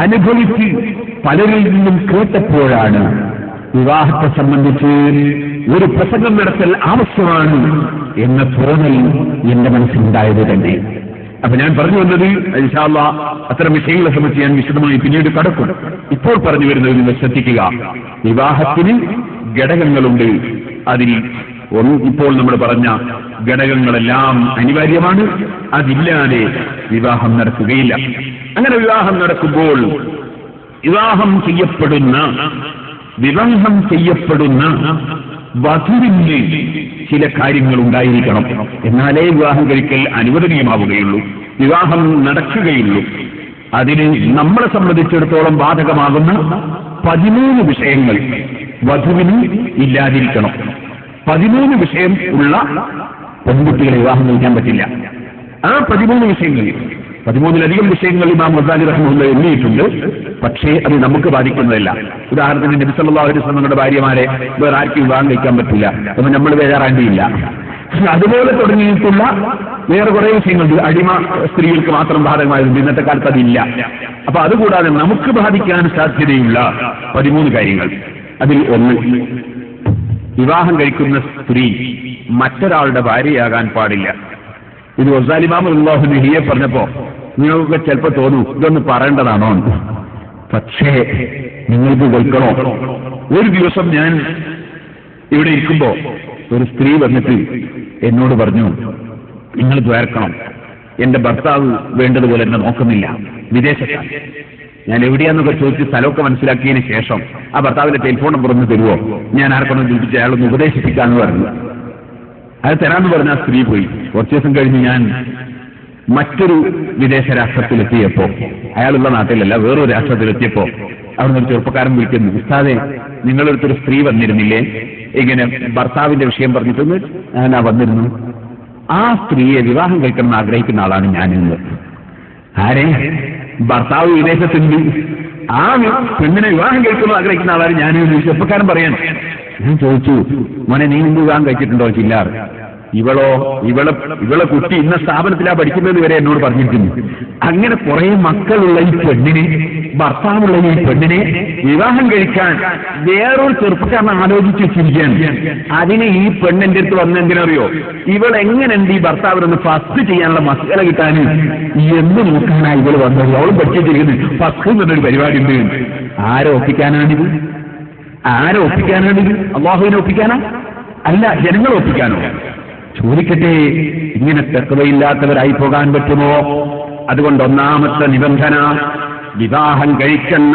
അനുഭവിച്ച് പലരിൽ നിന്നും കേട്ടപ്പോഴാണ് വിവാഹത്തെ സംബന്ധിച്ച് ഒരു പ്രസംഗം നടത്തൽ ആവശ്യമാണ് എന്ന തോന്നൽ എന്റെ മനസ്സിലുണ്ടായത് തന്നെ. അപ്പൊ ഞാൻ പറഞ്ഞു വന്നത്, ഇൻഷാ അല്ലാഹ് അത്തരം വിഷയങ്ങളെ സംബന്ധിച്ച് ഞാൻ വിശദമായി പിന്നീട് കടക്കും. ഇപ്പോൾ പറഞ്ഞു വരുന്നത് നിങ്ങൾ ശ്രദ്ധിക്കുക. വിവാഹത്തിന് ഘടകങ്ങളുണ്ട്. അതിൽ ഇപ്പോൾ നമ്മൾ പറഞ്ഞ ഘടകങ്ങളെല്ലാം അനിവാര്യമാണ്. അതില്ലാതെ വിവാഹം നടക്കുകയില്ല. അങ്ങനെ വിവാഹം നടക്കുമ്പോൾ വിവാഹം ചെയ്യപ്പെടുന്ന വധുവിന് ചില കാര്യങ്ങൾ ഉണ്ടായിരിക്കണം. എന്നാലേ വിവാഹം കഴിക്കൽ അനുവദനീയമാവുകയുള്ളൂ, വിവാഹം നടക്കുകയുള്ളൂ. അതിന് നമ്മളെ സംബന്ധിച്ചിടത്തോളം ബാധകമാകുന്ന 13 വിഷയങ്ങൾ വധുവിന് ഇല്ലാതിരിക്കണം. 13 വിഷയം ഉള്ള പെൺകുട്ടികളെ വിവാഹം കഴിക്കാൻ പറ്റില്ല. ആ 13 വിഷയങ്ങൾ, 13-ലധികം വിഷയങ്ങൾ ഇമാം ഗസാലി റഹ്മത്തുള്ളാഹി എണ്ണിയിട്ടുണ്ട്. പക്ഷേ അത് നമുക്ക് ബാധിക്കുന്നതല്ല. ഉദാഹരണത്തിന് നബി സല്ലല്ലാഹു അലൈഹി വസല്ലം തങ്ങളുടെ ഭാര്യമാരെ വേറെ ആർക്കും വിവാഹം കഴിക്കാൻ പറ്റില്ല, അപ്പൊ നമ്മൾ ബേജാറാണ്ടിയില്ല. അതുപോലെ തുടങ്ങിയിട്ടുള്ള വേറെ കുറെ വിഷയങ്ങളുണ്ട്. അടിമ സ്ത്രീകൾക്ക് മാത്രം ബാധകമായിരുന്നു, ഇന്നത്തെ കാലത്ത് അതില്ല. അപ്പൊ അതുകൂടാതെ നമുക്ക് ബാധിക്കാൻ സാധ്യതയുള്ള 13 കാര്യങ്ങൾ. അതിൽ ഒന്ന്, വിവാഹം കഴിക്കുന്ന സ്ത്രീ മറ്റൊരാളുടെ ഭാര്യയാകാൻ പാടില്ല. ഇത് ഗസാലി ഇമാം റളിയല്ലാഹു അൻഹു പറഞ്ഞപ്പോ നിങ്ങൾക്ക് ചിലപ്പോൾ തോന്നും ഇതൊന്ന് പറയേണ്ടതാണോ. പക്ഷേ നിങ്ങൾക്ക് കേൾക്കണോ? ഒരു ദിവസം ഞാൻ ഇവിടെ ഇരിക്കുമ്പോ ഒരു സ്ത്രീ വന്നിട്ട് എന്നോട് പറഞ്ഞു, നിങ്ങൾ ദ്വാരക്കണം, എന്റെ ഭർത്താവ് വേണ്ടതുപോലെ എന്നെ നോക്കുന്നില്ല, വിദേശത്താണ്. ഞാൻ എവിടെയാന്നൊക്കെ ചോദിച്ച് സ്ഥലമൊക്കെ മനസ്സിലാക്കിയതിന് ശേഷം ആ ഭർത്താവിന്റെ ടെലിഫോൺ നമ്പർ ഒന്ന് തരുമോ, ഞാൻ ആർക്കൊന്നും ചോദിച്ച് അയാളൊന്ന് ഉപദേശിപ്പിക്കാന്ന് പറഞ്ഞു. അത് തരാമെന്ന് പറഞ്ഞ ആ സ്ത്രീ പോയി. കുറച്ചു ദിവസം കഴിഞ്ഞ് ഞാൻ മറ്റൊരു വിദേശ രാഷ്ട്രത്തിലെത്തിയപ്പോ, അയാളുള്ള നാട്ടിലല്ല വേറൊരു രാഷ്ട്രത്തിലെത്തിയപ്പോ അവിടുന്ന് ഒരു ചെറുപ്പക്കാരൻ വിളിക്കുന്നു, ഉസ്താദേ നിങ്ങളടുത്തൊരു സ്ത്രീ വന്നിരുന്നില്ലേ, ഇങ്ങനെ ഭർത്താവിന്റെ വിഷയം പറഞ്ഞിട്ടൊന്ന്. ഞാൻ വന്നിരുന്നു. ആ സ്ത്രീയെ വിവാഹം കഴിക്കണം ആഗ്രഹിക്കുന്ന ആളാണ് ഞാനിന്ന്. ആരെ? ഭർത്താവ് വിദേശത്തുണ്ട്, ആ പെണ്ണിനെ വിവാഹം കഴിക്കണം ആഗ്രഹിക്കുന്ന ആളാണ് ഞാനിന്ന്. ചെറുപ്പക്കാരൻ പറയാണ്. ഞാൻ ചോദിച്ചു, മോനെ നീ മുമ്പ് വിവാഹം കഴിച്ചിട്ടുണ്ടോ? ചില്ലാർ. ഇവളെ കുട്ടി ഇന്ന സ്ഥാപനത്തിലാ പഠിക്കുന്നത് വരെ എന്നോട് പറഞ്ഞിരിക്കുന്നു. അങ്ങനെ കുറെ മക്കളുള്ള ഈ പെണ്ണിനെ, ഭർത്താവുള്ള ഈ പെണ്ണിനെ വിവാഹം കഴിക്കാൻ വേറൊരു ചെറുപ്പക്കാരൻ ആലോചിച്ച് വെച്ചിരിക്കുകയാണ്. അതിന് ഈ പെണ്ണിന്റെ അടുത്ത് വന്നെന്തിനറിയോ, ഇവളെങ്ങനെയുണ്ട് ഈ ഭർത്താവിനൊന്ന് ഫസ്റ്റ് ചെയ്യാനുള്ള മസാല കിട്ടാൻ എന്ന് നോക്കാനാണ് ഇവള് വന്നത്. അവളും പഠിച്ചിരിക്കുന്നത് ഫസ്റ്റ് എന്നൊരു പരിപാടി ഉണ്ട്. ആരെ ഒപ്പിക്കാനാണിത്? അല്ലാഹുവിനെ ഒപ്പിക്കാനാ? അല്ല, ജനങ്ങളെ ഒപ്പിക്കാനോ? ചോദിക്കട്ടെ, ഇങ്ങനെ തഖ്വയില്ലാത്തവരായി പോകാൻ പറ്റുമോ? അതുകൊണ്ട് ഒന്നാമത്തെ നിബന്ധന, വിവാഹം കഴിക്കുന്ന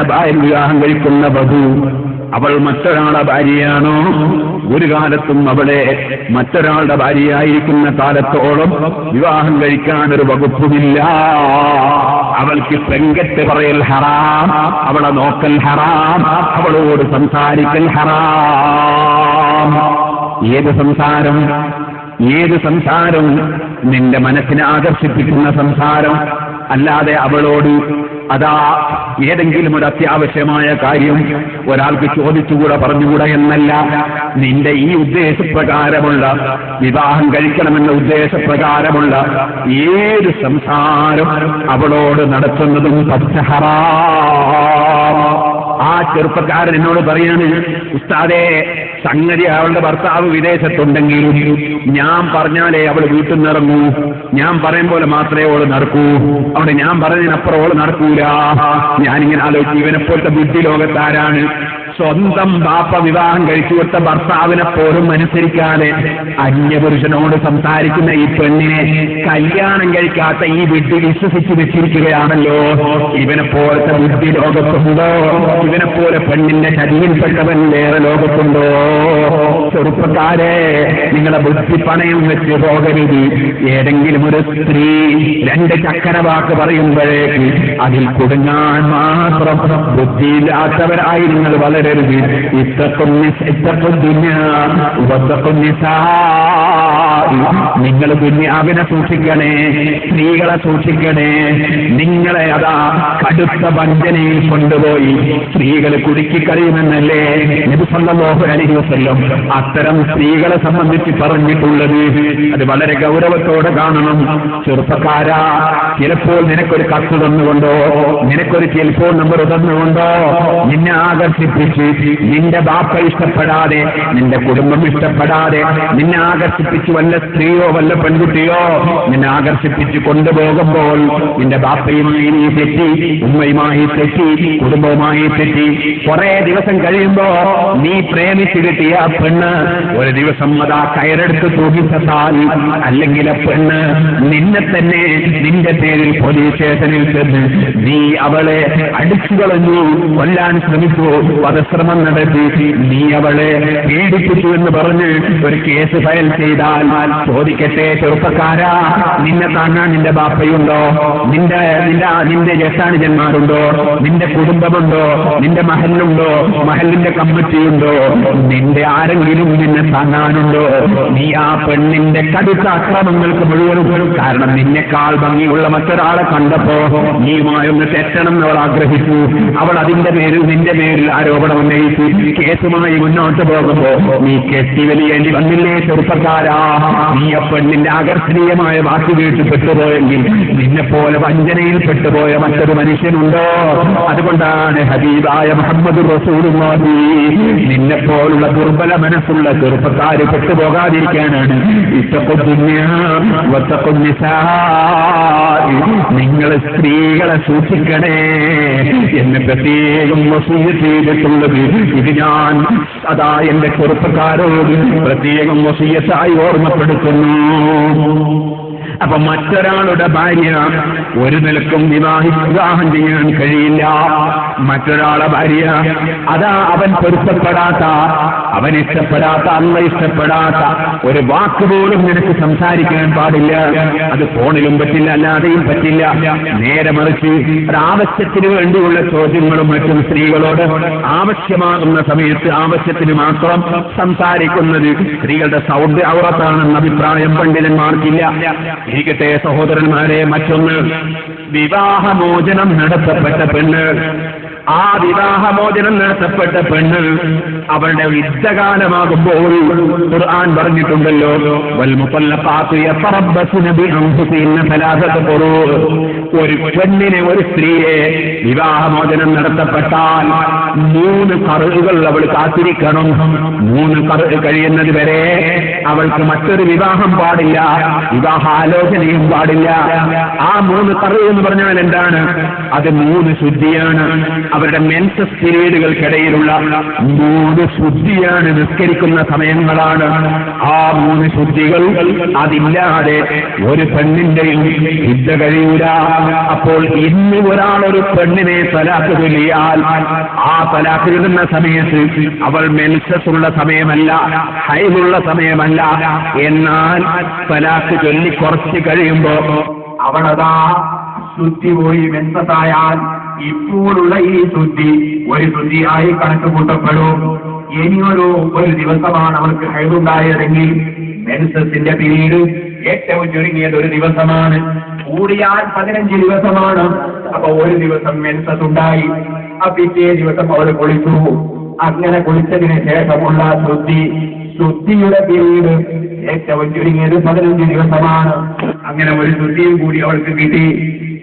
വധു അവൾ മറ്റൊരാളുടെ ഭാര്യയാണോ? ഒരു കാലത്തും അവളെ മറ്റൊരാളുടെ ഭാര്യയായിരിക്കുന്ന കാലത്തോളം വിവാഹം കഴിക്കാൻ ഒരു വകുപ്പുമില്ല. അവൾക്ക് പെങ്കറ്റ് പറയൽ ഹറാം, അവളെ നോക്കൽ ഹറാം, അവളോട് സംസാരിക്കൽ ഹറാം. ഏത് സംസാരം നിന്റെ മനസ്സിനെ ആകർഷിപ്പിക്കുന്ന സംസാരം, അല്ലാതെ അവളോട് അതാ ഏതെങ്കിലും ഒരു അത്യാവശ്യമായ കാര്യം ഒരാൾക്ക് ചോദിച്ചുകൂടെ പറഞ്ഞുകൂടെ എന്നല്ല. നിന്റെ ഈ ഉദ്ദേശപ്രകാരമുള്ള വിവാഹം കഴിക്കണമെന്ന ഉദ്ദേശപ്രകാരമുള്ള ഏത് സംസാരം അവളോട് നടത്തുന്നതും ഹറാം. ആ ചെറുപ്പക്കാരൻ എന്നോട് പറയാണ്, ഉസ്താദേ സംഗതി അവളുടെ ഭർത്താവ് വിദേശത്തുണ്ടെങ്കിലും ഞാൻ പറഞ്ഞാലേ അവൾ വീട്ടിൽ നിന്ന് ഇറങ്ങൂ, ഞാൻ പറയും പോലെ മാത്രമേ അവള് നടക്കൂ, അവിടെ ഞാൻ പറഞ്ഞതിനപ്പുറം അവള് നടക്കൂല. ഞാനിങ്ങനെ ആലോചിച്ചു, ഇവനെപ്പോലത്തെ ബുദ്ധി ലോകത്താരാണ്? സ്വന്തം ബാപ്പ വിവാഹം കഴിച്ചു കൊടുത്ത ഭർത്താവിനെ പോലും അനുസരിക്കാതെ അന്യപുരുഷനോട് സംസാരിക്കുന്ന ഈ പെണ്ണിനെ കല്യാണം കഴിക്കാത്ത ഈ വീട്ടിൽ വിശ്വസിച്ച് വെച്ചിരിക്കുകയാണല്ലോ. ഇവനെ പോലത്തെ ബുദ്ധി ലോകത്തുണ്ടോ? ഇവനെ പോലെ പെണ്ണിന്റെ ചതിയിൽപ്പെട്ടവൻ വേറെ ലോകത്തുണ്ടോ? ചെറുപ്പക്കാരെ, നിങ്ങളെ ബുദ്ധി പണയം വെച്ച് പോകരുത്. ഏതെങ്കിലും ഒരു സ്ത്രീ 2 ചക്കരവാക്ക് പറയുമ്പോഴേക്ക് അതിൽ കുടുങ്ങാൻ മാത്രം ബുദ്ധിയില്ലാത്തവരായി നിങ്ങൾ വളരരുത്. നിങ്ങൾ ദുനിയാവിനെ സൂക്ഷിക്കണേ, സ്ത്രീകളെ സൂക്ഷിക്കണേ. നിങ്ങളെ അതാ കടുത്ത വഞ്ചനയിൽ കൊണ്ടുപോയി സ്ത്രീകൾ കുടുക്കി കഴിയുമെന്നല്ലേ നബി സല്ലല്ലാഹു അലൈഹി വസല്ലം അത്തരം സ്ത്രീകളെ സംബന്ധിച്ച് പറഞ്ഞിട്ടുള്ളത്. അത് വളരെ ഗൗരവത്തോടെ കാണണം. ചെറുപ്പക്കാരാ, ചിലപ്പോൾ നിനക്കൊരു കത്ത് തന്നുകൊണ്ടോ നിനക്കൊരു ടെലിഫോൺ നമ്പർ തന്നുകൊണ്ടോ നിന്നെ ആകർഷിപ്പിച്ച്, നിന്റെ ബാപ്പ ഇഷ്ടപ്പെടാതെ, നിന്റെ കുടുംബം ഇഷ്ടപ്പെടാതെ നിന്നെ ആകർഷിപ്പിച്ച് വല്ല സ്ത്രീയോ വല്ല പെൺകുട്ടിയോ നിന്നെ ആകർഷിപ്പിച്ച് കൊണ്ടുപോകുമ്പോൾ നിന്റെ ബാപ്പയുമായി നീ തെറ്റി, ഉമ്മയുമായി തെറ്റി, കുടുംബവുമായി തെറ്റി. കുറെ ദിവസം കഴിയുമ്പോ നീ പ്രേമിച്ചു കിട്ടിയ പെണ്ണ് ഒരു ദിവസം അതാ കയറെടുത്ത് തൂങ്ങിച്ചാൽ, അല്ലെങ്കിൽ ആ പെണ്ണ് നിന്നെ തന്നെ നിന്റെ പേരിൽ പോലീസ് സ്റ്റേഷനിൽ ചെന്ന് നീ അവളെ അടിച്ചു കളഞ്ഞു, കൊല്ലാൻ ശ്രമിച്ചു, ശ്രമം നടത്തി നീ അവളെ പീഡിപ്പിച്ചു എന്ന് പറഞ്ഞ് ഒരു കേസ് ഫയൽ ചെയ്താൽ, ചോദിക്കട്ടെ ചെറുപ്പക്കാരാ, നിന്നെ താങ്ങാൻ നിന്റെ ബാപ്പയുണ്ടോ, നിന്റെ ജ്യേഷ്ഠാനുജന്മാരുണ്ടോ, നിന്റെ കുടുംബമുണ്ടോ, നിന്റെ മഹലുണ്ടോ, മഹലിന്റെ കമ്മിറ്റിയുണ്ടോ, നിന്റെ ആരെങ്കിലും നിന്നെ താങ്ങാനുണ്ടോ? നീ ആ പെണ്ണിന്റെ കടുത്ത അക്രമങ്ങൾക്ക് മുഴുവനും കാരണം നിന്നെക്കാൾ ഭംഗിയുള്ള മറ്റൊരാളെ കണ്ടപ്പോ നീയുമായൊന്ന് തെറ്റണം എന്ന് അവൾ ആഗ്രഹിച്ചു. അവൾ അതിന്റെ പേരിൽ നിന്റെ പേരിൽ ആരോപണം ഉന്നയിച്ചു. കേസുമായി മുന്നോട്ട് പോകുമ്പോ നീ കെട്ടിവലിയേണ്ടി വന്നില്ലേ ചെറുപ്പക്കാരാ? നീ ആ പെണ്ണിന്റെ ആകർഷണീയമായ വാക്ക് കേട്ട് പെട്ടുപോയെങ്കിൽ നിന്നെപ്പോലെ വഞ്ചനയിൽ പെട്ടുപോയ മറ്റൊരു മനുഷ്യനുണ്ടോ? അതുകൊണ്ടാണ് ഹബീബായ മുഹമ്മദ് റസൂലുള്ളാഹി നിന്നെപ്പോലുള്ള ദുർബല മനസ്സുള്ള ചെറുപ്പക്കാര് പെട്ടുപോകാതിരിക്കാനാണ് നിങ്ങൾ സ്ത്രീകളെ സൂക്ഷിക്കണേ എന്ന് പ്രത്യേകം വസിയ്യത്ത് ചെയ്തിട്ടുള്ളത്. ഇത് ഞാൻ അതാ എന്റെ ചെറുപ്പക്കാരോട് പ്രത്യേകം വസിയ്യത്തായി ഓർമ്മപ്പെടുത്തുന്നു. അപ്പൊ മറ്റൊരാളുടെ ഭാര്യ ഒരു നിലക്കും വിവാഹം ചെയ്യാൻ കഴിയില്ല. മറ്റൊരാളെ ഭാര്യ അതാ അവൻ പൊരുത്തപ്പെടാത്ത, അവൻ ഇഷ്ടപ്പെടാത്ത, അല്ല ഇഷ്ടപ്പെടാത്ത ഒരു വാക്കുപോലും നിനക്ക് സംസാരിക്കാൻ പാടില്ല. അത് ഫോണിലും പറ്റില്ല, അല്ലാതെയും പറ്റില്ല. നേരെ മറിച്ച് ഒരാവശ്യത്തിന് വേണ്ടിയുള്ള ചോദ്യങ്ങളും മറ്റും സ്ത്രീകളോട് ആവശ്യമാകുന്ന സമയത്ത് ആവശ്യത്തിന് മാത്രം സംസാരിക്കുന്നത് സ്ത്രീകളുടെ സൗണ്ട് ഔറത്താണെന്ന അഭിപ്രായം പണ്ഡിതന്മാർക്കില്ല. ഇരിക്കട്ടെ സഹോദരന്മാരെ, മറ്റൊന്ന് വിവാഹമോചനം നടത്തപ്പെട്ട പെണ്ണ്. ആ വിവാഹമോചനം നടത്തപ്പെട്ട പെണ്ണ് അവളുടെ യുദ്ധകാലമാകുമ്പോൾ ഖുർആൻ പറഞ്ഞിട്ടുണ്ടല്ലോ, വൽ മുതല്ലഖാത്തു യതറബ്ബസുന ബിഅൻഫുസിഹിന്ന സലാസത ഖുറൂഅ്. ഒരു പെണ്ണിനെ, ഒരു സ്ത്രീയെ വിവാഹമോചനം നടത്തപ്പെട്ടാൽ 3 ഖർഉകൾ അവൾ കാത്തിരിക്കണം. 3 ഖർഉ കഴിയുന്നത് വരെ അവൾക്ക് മറ്റൊരു വിവാഹം പാടില്ല, വിവാഹാലോചനയും പാടില്ല. ആ 3 ഖർഉ എന്ന് പറഞ്ഞാൽ എന്താണ്? അത് 3 ശുദ്ധിയാണ്. അവരുടെ മെൻസസ് പീരീഡുകൾക്കിടയിലുള്ള 3 ശുദ്ധിയാണ്, നിസ്കരിക്കുന്ന സമയങ്ങളാണ്. ആ 3 ശുദ്ധികൾ അതില്ലാതെ ഒരു പെണ്ണിന്റെയും യുദ്ധ കഴിയൂല. അപ്പോൾ ഇന്ന് ഒരാളൊരു പെണ്ണിനെ തലാഖ് ചൊല്ലിയാൽ ആ തലാഖ് ചൊല്ലുന്ന സമയത്ത് അവൾ മെൻസസ് ഉള്ള സമയമല്ല, ഹൈലുള്ള സമയമല്ല. എന്നാൽ തലാഖ് ചൊല്ലി കുറച്ച് കഴിയുമ്പോ അവളതാ ശുദ്ധി പോയി മെൻസസായാൽ ഇപ്പോഴുള്ള ഈ ശുദ്ധി ഒരു ശുദ്ധിയായി കണക്ക് കൂട്ടപ്പെടും. ഇനിയൊരു ദിവസമാണ് അവർക്ക് ഹൈദുണ്ടായതെങ്കിൽ മെൻസസിന്റെ പീരീഡ് ഏറ്റവും ചുരുങ്ങിയത് ഒരു ദിവസമാണ്, കൂടിയാൽ 15 ദിവസമാണ്. അപ്പൊ ഒരു ദിവസം മെൻസസ് ഉണ്ടായി, പിറ്റേ ദിവസം അവർ കുളിച്ചു. അങ്ങനെ കുളിച്ചതിന് ശേഷമുള്ള ശുദ്ധിയുടെ പീരീഡ് ഏറ്റവും ചുരുങ്ങിയത് 15 ദിവസമാണ്. അങ്ങനെ ഒരു ശുദ്ധിയും കൂടി അവൾക്ക് കിട്ടി.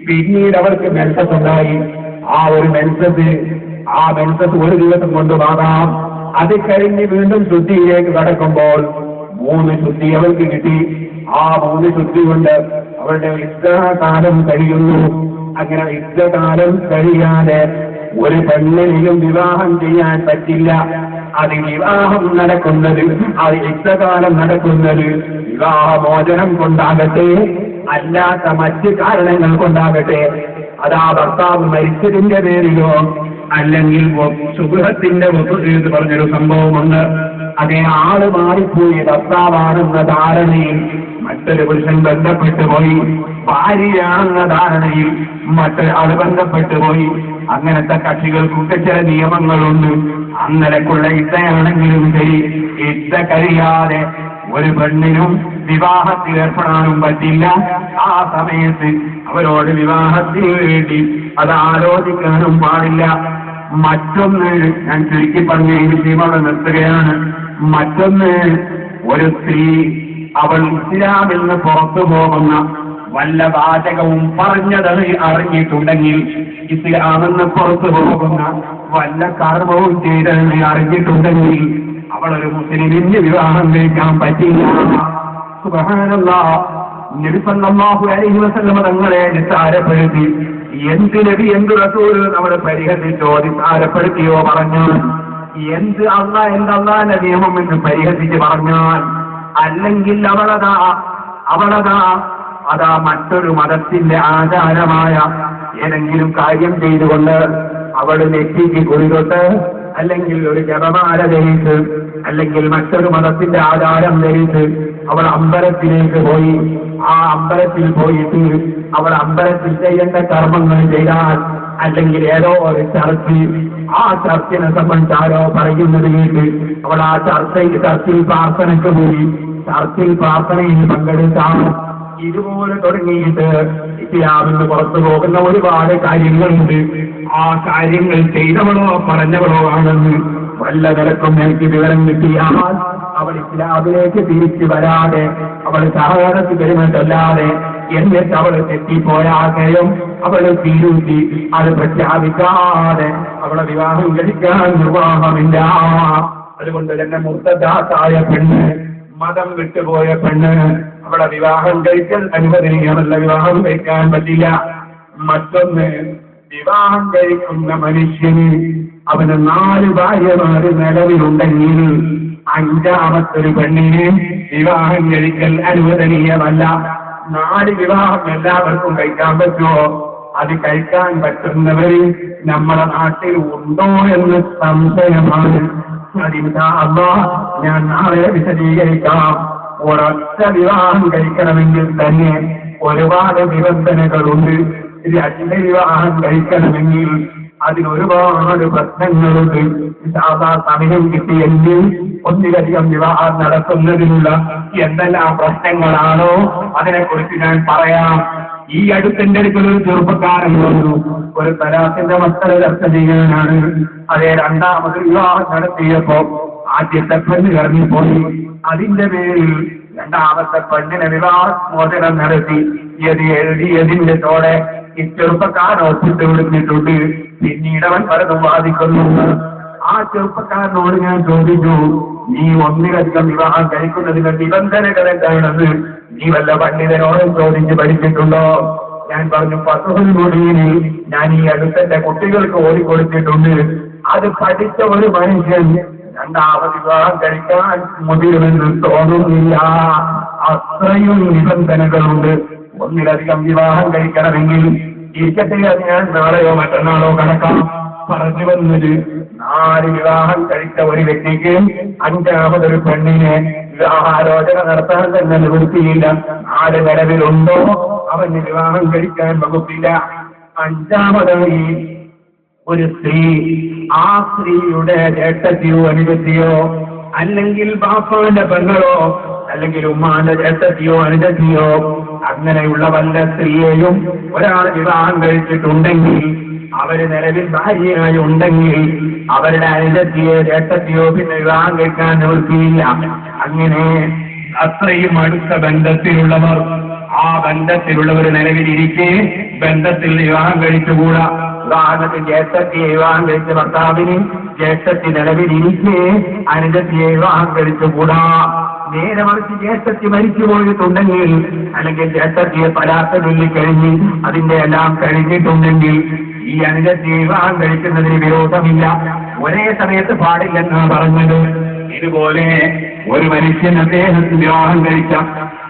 പിന്നീട് അവർക്ക് മെൻസസ് ഉണ്ടായി. ആ മെൻസസ് ഒരു ദിവസം കൊണ്ടുമാകാം. അത് കഴിഞ്ഞ് വീണ്ടും ശുദ്ധിയിലേക്ക് കടക്കുമ്പോൾ 3 ശുദ്ധി അവൾക്ക് കിട്ടി. ആ 3 ശുദ്ധി കൊണ്ട് അവരുടെ യുദ്ധകാലം കഴിയുന്നു. അങ്ങനെ യുദ്ധകാലം കഴിയാതെ ഒരു പെണ്ണിനെയും വിവാഹം ചെയ്യാൻ പറ്റില്ല. അത് വിവാഹം നടക്കുന്നത്, അത് യുദ്ധകാലം നടക്കുന്നത് വിവാഹമോചനം കൊണ്ടാകട്ടെ, അല്ലാത്ത മറ്റ് കാരണങ്ങൾ കൊണ്ടാകട്ടെ, അതാ ഭർത്താവ് മരിച്ചതിന്റെ പേരിലോ അല്ലെങ്കിൽ സുഗൃഹത്തിന്റെ എന്ന് പറഞ്ഞൊരു സംഭവമുണ്ട്. അതേ ആള് മാറിപ്പോയി ഭർത്താവാണെന്ന ധാരണയിൽ മറ്റൊരു പുരുഷൻ ബന്ധപ്പെട്ടു പോയി, ഭാര്യയാണെന്ന ധാരണയിൽ മറ്റൊരാൾ ബന്ധപ്പെട്ടു പോയി. അങ്ങനത്തെ കക്ഷികൾക്കൊക്കെ ചില നിയമങ്ങളുണ്ട്. അങ്ങനെക്കുള്ള ഇത്തയാണെങ്കിലും ശരി, ഇത്ത കഴിയാതെ ഒരു പെണ്ണിനും വിവാഹത്തിൽ ഏർപ്പെടാനും പറ്റില്ല. ആ സമയത്ത് അവരോട് വിവാഹത്തിന് വേണ്ടി അത് ആലോചിക്കാനും പാടില്ല. മറ്റൊന്ന് ഞാൻ ചുരുക്കി പറഞ്ഞ ഈ വിഷയം അവിടെ നിർത്തുകയാണ്. മറ്റൊന്ന്, ഒരു സ്ത്രീ അവൾ ഇസ്ലാമിൽ നിന്ന് പുറത്തു പോകുന്ന വല്ല വാചകവും പറഞ്ഞത് അറിഞ്ഞിട്ടുണ്ടെങ്കിൽ, ഇസ്ലാമെന്ന് പുറത്തു പോകുന്ന വല്ല കർമ്മവും ചെയ്തതെന്ന് അറിഞ്ഞിട്ടുണ്ടെങ്കിൽ അവളൊരു മുസ്ലിമിന് വിവാഹം കഴിക്കാൻ പറ്റില്ല. സുബ്ഹാനല്ലാഹ്. നബി സല്ലല്ലാഹു അലൈഹി വസല്ലം തങ്ങളെ നിസ്സാരപ്പെടുത്തി. എന്ത് നബി, എന്ത് റസൂൽ നമ്മളെ പരിഹസിച്ചോ, നിസ്സാരപ്പെടുത്തിയോ പറഞ്ഞാൽ, എന്ത് അള്ളാന്റെ നിയമം എന്ന് പരിഹസിച്ച് പറഞ്ഞാൽ, അല്ലെങ്കിൽ അവളതാ മറ്റൊരു മതത്തിന്റെ ആചാരമായ ഏതെങ്കിലും കാര്യം ചെയ്തുകൊണ്ട് അവൾ നെറ്റിക്ക് കുറിതൊട്ട് അല്ലെങ്കിൽ ഒരു ജപമാല ധരിച്ച്, അല്ലെങ്കിൽ മറ്റൊരു മതത്തിന്റെ ആചാരം ധരിച്ച് അവൾ അമ്പലത്തിലേക്ക് പോയി, ആ അമ്പലത്തിൽ പോയിട്ട് അവൾ അമ്പലത്തിൽ ചെയ്യേണ്ട കർമ്മങ്ങൾ ചെയ്താൽ, അല്ലെങ്കിൽ ഏതോ ഒരു ചർച്ച്, ആ ചർച്ചിനെ സംബന്ധിച്ച് ആരോ പറയുന്നത് കേട്ട് അവൾ ആ ചർച്ചിൽ പ്രാർത്ഥനയ്ക്ക് പോയി, ചർച്ചിൽ പ്രാർത്ഥനയിൽ പങ്കെടുത്താൽ, ഇതുപോലെ തുടങ്ങിയിട്ട് ഇസ്ലാമിന് പുറത്തു പോകുന്ന ഒരുപാട് കാര്യങ്ങളുണ്ട്. ആ കാര്യങ്ങൾ ചെയ്തവളോ പറഞ്ഞവളോ ആണെന്ന് വല്ല നിലക്കും എനിക്ക് വിവരം കിട്ടിയാൽ അവൾ ഇസ്ലാമിലേക്ക് തിരിച്ചു വരാതെ, അവൾ ഷഹാദത്ത് കലിമത്തല്ലാതെ എന്നിട്ട് അവൾ തെറ്റിപ്പോയാകെയും അവൾ തിരുത്തി അത് പ്രഖ്യാപിക്കാതെ അവളെ വിവാഹം കഴിക്കാൻ നിർവാഹമില്ല. അതുകൊണ്ട് തന്നെ മുർത്തദാത്തായ പെണ്ണ്, മതം വിട്ടുപോയ പെണ്ണ്, അവളെ വിവാഹം കഴിക്കൽ അനുവദനീയമല്ല, വിവാഹം കഴിക്കാൻ പറ്റില്ല. മറ്റൊന്ന്, വിവാഹം കഴിക്കുന്ന മനുഷ്യന് അവന് 4 ഭാര്യമാര് നിലവിലുണ്ടെങ്കിൽ 5ാമത്തൊരു പെണ്ണിന് വിവാഹം കഴിക്കൽ അനുവദനീയമല്ല. 4 വിവാഹം എല്ലാവർക്കും കഴിക്കാൻ പറ്റുമോ? അത് കഴിക്കാൻ പറ്റുന്നവര് നമ്മുടെ നാട്ടിൽ ഉണ്ടോ എന്ന് സംശയമാണ്. ഞാൻ നാളെ വിശദീകരിക്കാം. ഒരൊറ്റ വിവാഹം കഴിക്കണമെങ്കിൽ തന്നെ ഒരുപാട് നിബന്ധനകളുണ്ട്. 2 വിവാഹം കഴിക്കണമെങ്കിൽ അതിനൊരുപാട് പ്രശ്നങ്ങളുണ്ട്. സമയം കിട്ടിയെങ്കിൽ ഒന്നിലധികം വിവാഹം നടത്തുന്നതിനുള്ള എന്തെല്ലാം പ്രശ്നങ്ങളാണോ അതിനെക്കുറിച്ച് ഞാൻ പറയാം. ഈ അടുത്തെന്റെ അടുക്കൽ ഒരു ചെറുപ്പക്കാരൻ വന്നു, ഒരു തലാഖിന്റെ മക്കള ചർച്ച ചെയ്യാനാണ്. അതേ 2ാമത് വിവാഹം നടത്തിയപ്പോ ആദ്യത്തെ പെണ്ണ് ഇറങ്ങിപ്പോയി. അതിന്റെ പേരിൽ 2ാമത്തെ പെണ്ണിനെ വിവാഹമോചനം നടത്തി എഴുതിയതിന്റെ തോടെ ഈ ചെറുപ്പക്കാരൻ ഒപ്പിട്ട് വിടുന്നിട്ടുണ്ട്. പിന്നീട് അവൻ പലതും വാദിക്കുന്നുണ്ട്. ആ ചെറുപ്പക്കാരനോട് ഞാൻ ചോദിച്ചു, നീ ഒന്നിലധികം വിവാഹം കഴിക്കുന്നതിന്റെ നിബന്ധനകൾ എന്താണെന്ന് നീ വല്ല പണ്ഡിതനോടും ചോദിച്ച് പഠിച്ചിട്ടുണ്ടോ? ഞാൻ പറഞ്ഞു, ഫത്ഹുൽ മുബീനിൽ ഞാൻ ഈ അടുത്തെന്റെ കുട്ടികൾക്ക് ഓടിക്കൊടുത്തിട്ടുണ്ട്. അത് പഠിച്ച ഒരു മനുഷ്യൻ 2ാമത് വിവാഹം കഴിക്കാൻ മുതിരുമെന്ന് തോന്നുന്നില്ല. അത്രയും നിബന്ധനകളുണ്ട്. ഒന്നിലധികം വിവാഹം കഴിക്കണമെങ്കിൽ ഇരിക്കട്ടെ, ഞാൻ നാളെയോ മറ്റന്നാളോ കണക്കാം. പറഞ്ഞു വന്നത്, 4 വിവാഹം കഴിച്ച ഒരു വ്യക്തിക്ക് 5ാമതൊരു പെണ്ണിനെ വിവാഹാലോചന നടത്താൻ തന്നെ നിവൃത്തിയില്ല. 4 നിലവിലുണ്ടോ അവന് വിവാഹം കഴിക്കാൻ വകുപ്പില്ല. 5ാമതായി ഒരു സ്ത്രീ, ആ സ്ത്രീയുടെ ജ്യേഷ്ഠത്തിയോ അനുജത്തിയോ, അല്ലെങ്കിൽ ബാപ്പാന്റെ പെങ്ങളോ, അല്ലെങ്കിൽ ഉമ്മാന്റെ ജ്യേഷ്ഠത്തിയോ അനുജത്തിയോ, അങ്ങനെയുള്ള വല്ല സ്ത്രീയെയും ഒരാൾ വിവാഹം കഴിച്ചിട്ടുണ്ടെങ്കിൽ, അവര് നിലവിൽ ഭാര്യയായി ഉണ്ടെങ്കിൽ അവരുടെ അനുജത്തിയോ ജ്യേഷ്ഠത്തിയോ പിന്നെ വിവാഹം കഴിക്കാൻ നിവൃത്തിയില്ല. അങ്ങനെ അത്രയും അടുത്ത ബന്ധത്തിലുള്ളവർ, ആ ബന്ധത്തിലുള്ളവർ നിലവിലിരിക്കെ ബന്ധത്തിൽ വിവാഹം കഴിച്ചുകൂടാ. ഉദാഹരണത്തിന് ജ്യേഷ്ഠത്തിയെ വിവാഹം കഴിച്ച ഭർത്താവിന് ജ്യേഷ്ഠത്തി നിലവിലിരിക്കെ അനുജത്തിയെ വിവാഹം കഴിച്ചുകൂടാ. നേരെ മറിച്ച് ജ്യേഷ്ഠത്തി മരിച്ചു പോയിട്ടുണ്ടെങ്കിൽ, അല്ലെങ്കിൽ ജ്യേഷ്ഠത്തിയെ പലാത്ത ചൊല്ലിക്കഴിഞ്ഞ് അതിന്റെ എല്ലാം കഴിഞ്ഞിട്ടുണ്ടെങ്കിൽ ഈ അനുജത്തിയെ വിവാഹം കഴിക്കുന്നതിന് വിരോധമില്ല. ഒരേ സമയത്ത് പാടില്ലെന്നാണ് പറഞ്ഞത്. ഇതുപോലെ ഒരു മനുഷ്യൻ അദ്ദേഹത്തിന് വിവാഹം കഴിച്ച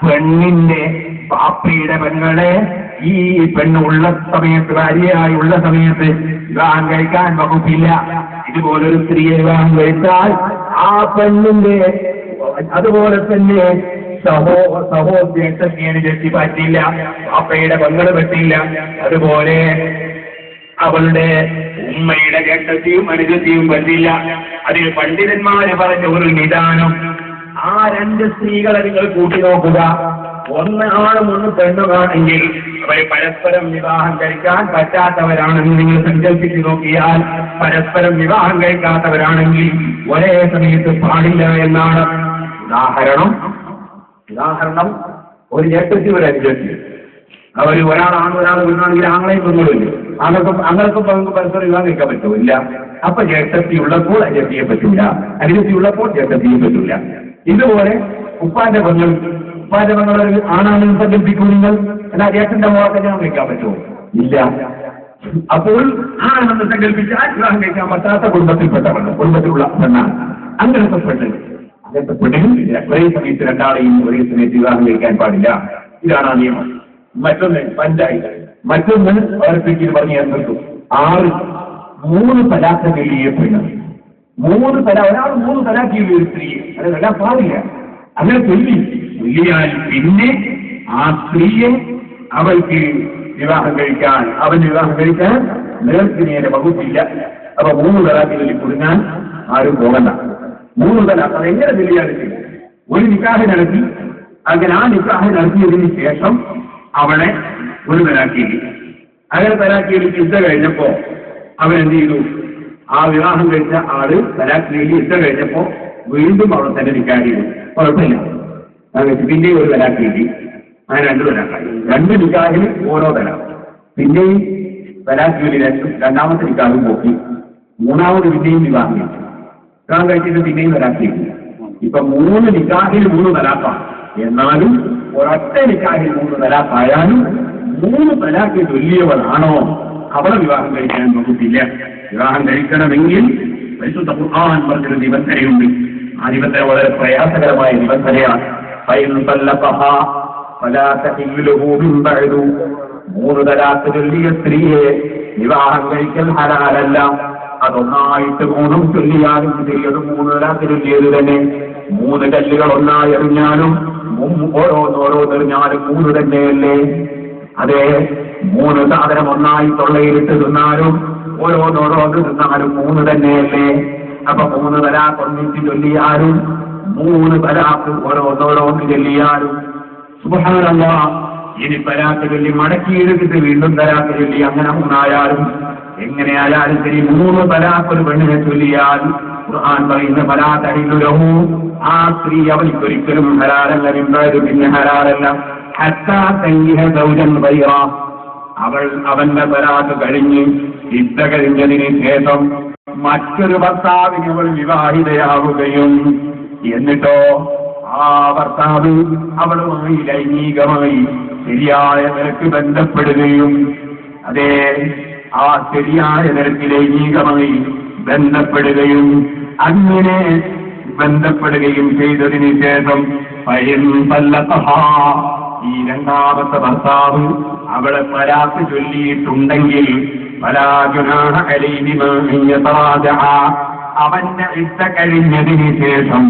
പെണ്ണിന്റെ പാപ്പയുടെ പെങ്ങളെ ഈ പെണ്ണ് ഉള്ള സമയത്ത്, ഭാര്യയായി ഉള്ള സമയത്ത് വിവാഹം കഴിക്കാൻ വകുപ്പില്ല. ഇതുപോലൊരു സ്ത്രീയെ വിവാഹം കഴിച്ചാൽ ആ പെണ്ണിന്റെ അതുപോലെ തന്നെ സഹോദരനെ ചെത്തി പറ്റില്ല, പാപ്പയുടെ പെങ്ങള് പറ്റില്ല. അതുപോലെ അവളുടെ ഉമ്മയുടെ ജ്യേഷ്ഠത്തെയും അനുജത്തെയും പറ്റില്ല. അതിൽ പണ്ഡിതന്മാര് പറഞ്ഞ ഒരു നിദാനം, ആ 2 സ്ത്രീകളെ നിങ്ങൾ കൂട്ടി നോക്കുക. 1 ആണും 1 പെണ്ണുമാണെങ്കിൽ അവരെ പരസ്പരം വിവാഹം കഴിക്കാൻ പറ്റാത്തവരാണെന്ന് നിങ്ങൾ സങ്കല്പിച്ച് നോക്കിയാൽ, പരസ്പരം വിവാഹം കഴിക്കാത്തവരാണെങ്കിൽ ഒരേ സമയത്ത് പാടില്ല എന്നാണ്. ഉദാഹരണം ഒരു ജ്യേഷ്ഠത്തി ഒരു അനുജത്തി, അവർ ഒരാളാണ് ഒരാൾ വീണാണെങ്കിൽ ആങ്ങളെയും പെങ്ങളുമില്ല. അങ്ങൾക്കും പരസ്പരം വിവാഹം കഴിക്കാൻ പറ്റൂല്ല. അപ്പൊ ജ്യേഷ്ഠത്തി ഉള്ളപ്പോൾ അനുജത്തിയെ പറ്റൂല, അനുജത്തി ഉള്ളപ്പോൾ ജ്യേഷ്ഠത്തിയെ പറ്റൂല. ഇതുപോലെ ഉപ്പാന്റെ പെങ്ങൾ ആണാണെന്ന് സങ്കല്പിക്കും നിങ്ങൾ. എന്നാൽ ജ്യേഷ്ഠന്റെ മോളെ കല്യാണം കഴിക്കാൻ പറ്റുമോ? ഇല്ല. അപ്പോൾ ആണെന്ന് സങ്കല്പിച്ചാൽ വിവാഹം കഴിക്കാൻ പറ്റാത്ത കുടുംബത്തിലുള്ള പെണ്ണാണ്. അങ്ങനത്തെ പെണ്ണിനും ഒരേ സമയത്ത് 2 ആളെയും ഒരേ സമയത്ത് വിവാഹം കഴിക്കാൻ പാടില്ല. ഇതാണ് ആ നിയമം. മറ്റൊന്ന് പഞ്ചായത്ത്, മറ്റൊന്ന് അവർക്ക് പറഞ്ഞു നിർത്തും. 3 തലാഖ് ചൊല്ലിയ പെണ്ണ്, ഒരാൾ 3 തലാഖ് ഒരു സ്ത്രീയെ അത് വരാൻ പാടില്ല. അങ്ങനെ ചൊല്ലിയാൽ പിന്നെ ആ സ്ത്രീയെ അവൾക്ക് വിവാഹം കഴിക്കാൻ നേർക്കിനേരെ വകുപ്പില്ല. അപ്പൊ 3 തലാഖ് ചൊല്ലി കൊടുക്കാൻ ആരും പോകണ്ട. 3 തലാഖ് അതെങ്ങനെ ചൊല്ലിയാൽ ഒരു നിക്കാഹ് നടത്തി, അങ്ങനെ ആ നിക്കാഹ് നടത്തിയതിന് ശേഷം അവളെ ഒരു തലാഖിയിൽ അങ്ങനെ തലാഖിയിൽ യുദ്ധ കഴിഞ്ഞപ്പോ അവനെന്ത് ചെയ്തു? ആ വിവാഹം കഴിച്ച ആള് തലാഖിയിൽ യുദ്ധ കഴിഞ്ഞപ്പോ വീണ്ടും അവൾ തന്നെ നിക്കാഹ് ചെയ്തു. കുഴപ്പമില്ല, പിന്നെ ഒരു തലാഖിയിൽ അങ്ങനെ 2 തലാഖായി. 2 നിക്കാഹിന് ഓരോ തലാഖ്. പിന്നെയും തലാഖിയിൽ രണ്ടാമത്തെ നിക്കാഹും പോക്കി. മൂന്നാമത് പിന്നെയും വിവാഹം കഴിച്ചു. വിവാഹം കഴിച്ചിട്ട് പിന്നെയും തലാഖ് ചെയ്തു. ഇപ്പൊ 3 നിക്കാഹിൽ 3 തലാഖാണ്. എന്നാലും ഒരൊറ്റ നിക്കാഹിൽ 3 തലാഖായാലും 3 തലാഖ് ചൊല്ലിയവളാണോ അവളെ വിവാഹം കഴിക്കാൻ നോക്കില്ല. വിവാഹം കഴിക്കണമെങ്കിൽ പരിശുദ്ധ ഖുർആൻ പറഞ്ഞൊരു നിബന്ധനയുണ്ട്. ആ നിബന്ധന വളരെ പ്രയാസകരമായ നിബന്ധനയാണ്. 3 തലാഖ് ചൊല്ലിയ സ്ത്രീയെ വിവാഹം കഴിക്കൽ ഹലാലല്ല. അതൊന്നായിട്ട് 3 ചൊല്ലിയാലും ശരിയത് 3 തലാഖ് ചൊല്ലിയത് തന്നെ. 3 കല്ലുകൾ ഒന്നായി എറിഞ്ഞാലും ഓരോന്നെറിഞ്ഞാലും 3 തന്നെയല്ലേ? അതെ, 3 സാധനം ഒന്നായി തൊള്ളയിലിട്ട് തിന്നാലും ഓരോന്ന് തിന്നാലും 3 തന്നെയല്ലേ? അപ്പൊ 3 തലാഖ് ഒന്നിച്ച് ചൊല്ലിയാലും 3 തലാഖ് ഓരോന്ന് ചൊല്ലിയാലും സുബ്ഹാനല്ലാഹ്. ഇനി തലാഖ് ചൊല്ലി മടക്കിയെടുത്തിട്ട് വീണ്ടും തലാഖ് ചൊല്ലി അങ്ങനെ 3 ആയാലും എങ്ങനെയായാലും ശരി 3 തലാഖ് ഒരു പെണ്ണിനെ ചൊല്ലിയാൽ ഖുർആൻ പറയുന്ന ഫലാ തഹില്ലു ലഹു, ആ സ്ത്രീ അവൾക്കൊരിക്കലും ഹലാലല്ല. പിന്നെ ഹലാലല്ല ഹത്താ തൻകിഹ സൗജൻ ഗൈറ, അവന്റെ തലാഖ് കഴിഞ്ഞ് ഇദ്ദ കഴിഞ്ഞതിന് ശേഷം മറ്റൊരു ഭർത്താവിന് അവൾ വിവാഹിതയാവുകയും എന്നിട്ടോ ആ ഭർത്താവ് അവളുമായി ലൈംഗികമായി ശരിയായ നിരക്ക് ബന്ധപ്പെടുകയും, അതേ ആ ശരിയായ നിരക്ക് ലൈംഗികമായി ബന്ധപ്പെടുകയും അങ്ങനെ ബന്ധപ്പെടുകയും ചെയ്തതിന് ശേഷം ഈ രണ്ടാമത്തെ ഭർത്താവ് അവളെ തലാഖ് ചൊല്ലിയിട്ടുണ്ടെങ്കിൽ അവന്റെ ഇദ്ദ കഴിഞ്ഞതിന് ശേഷം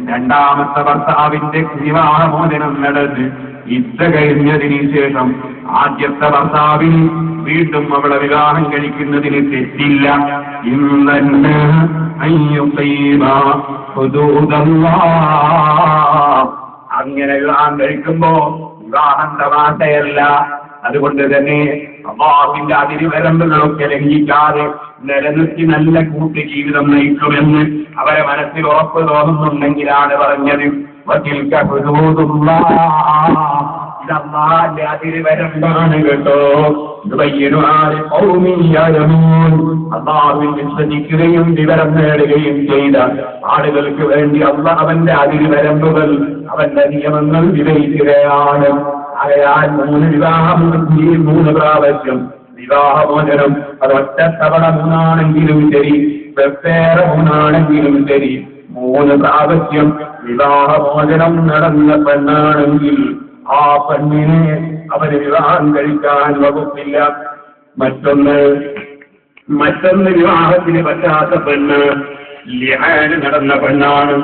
രണ്ടാമത്തെ ഭർത്താവിന്റെ വിവാഹമോചനം നടന്ന് ഇദ്ദ കഴിഞ്ഞതിന് ശേഷം ആദ്യത്തെ ഭർത്താവിന് വീണ്ടും അവളെ വിവാഹം കഴിക്കുന്നതിന് തെറ്റില്ല. അങ്ങനെ വിവാഹം കഴിക്കുമ്പോ വിവാഹം തമാശയല്ല. അതുകൊണ്ട് തന്നെ അല്ലാഹുവിന്റെ അതിരുവരമ്പുകളൊക്കെ ലംഘിക്കാതെ നിലനിർത്തി നല്ല കൂട്ടു ജീവിതം നയിക്കുമെന്ന് അവരെ മനസ്സിൽ ഉറപ്പ് തോന്നുന്നുണ്ടെങ്കിലാണ് പറഞ്ഞത് ഇതല്ലാന്റെ അതിരുവരമ്പാണ് കേട്ടോ. അല്ലാഹുവിൽ വിശ്വസിക്കുകയും വിവരം നേടുകയും ചെയ്ത ആളുകൾക്ക് വേണ്ടി അല്ലാഹ് അവന്റെ അതിരുവരമ്പുകൾ, അവന്റെ നിയമങ്ങൾ വിവരിക്കുകയാണ്. ആയാൽ 3 വിവാഹം 3 പ്രാവശ്യം വിവാഹമോചനം, അതൊറ്റ തവണ 3 ആണെങ്കിലും ശരി, വെവ്വേറെ 3 ആണെങ്കിലും ശരി, 3 പ്രാവശ്യം വിവാഹമോചനം നടന്ന പെണ്ണാണെങ്കിൽ ആ പെണ്ണിനെ അവന് വിവാഹം കഴിക്കാൻ വകുപ്പില്ല. മറ്റൊന്ന് വിവാഹത്തിന് പറ്റാത്ത പെണ്ണ് ലിആന് നടന്ന പെണ്ണാണ്.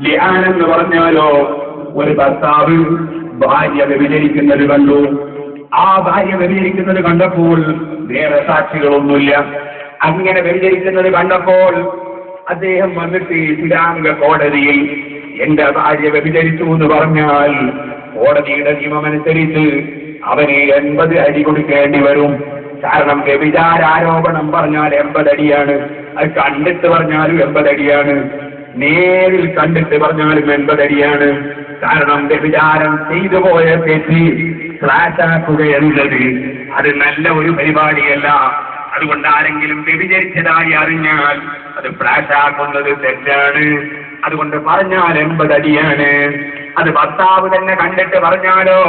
ലിആൻ എന്ന് പറഞ്ഞാലോ, ഒരു ഭർത്താവ് ഭാര്യ വ്യഭിചരിക്കുന്നത് കണ്ടു. ആ ഭാര്യ വ്യഭിചരിക്കുന്നത് കണ്ടപ്പോൾ വേറെ സാക്ഷികളൊന്നുമില്ല. അങ്ങനെ വ്യഭിചരിക്കുന്നത് കണ്ടപ്പോൾ അദ്ദേഹം വന്നിട്ട് ഇസ്ലാമിക കോടതിയിൽ എന്റെ ഭാര്യ വ്യഭിചരിച്ചു എന്ന് പറഞ്ഞാൽ കോടതിയുടെ നിയമമനുസരിച്ച് അവന് 80 അടി കൊടുക്കേണ്ടി വരും. കാരണം വ്യഭിചാരാരോപണം പറഞ്ഞാൽ 80 അടിയാണ്. അത് കണ്ടിട്ട് പറഞ്ഞാലും 80 അടിയാണ്. നേരിൽ കണ്ടിട്ട് പറഞ്ഞാലും 80 അടിയാണ്. കാരണം വ്യഭിചാരം ചെയ്തു പോയ തെറ്റി ഫ്ലാറ്റാക്കുക എന്നത് അത് നല്ല ഒരു പരിപാടിയല്ല. അതുകൊണ്ട് ആരെങ്കിലും വ്യഭിചരിച്ചതായി അറിഞ്ഞാൽ അത് ഫ്ലാറ്റാക്കുന്നത് തെറ്റാണ്. അതുകൊണ്ട് പറഞ്ഞാൽ 80 അടിയാണ്. അത് ഭർത്താവ് തന്നെ കണ്ടിട്ട് പറഞ്ഞാലോ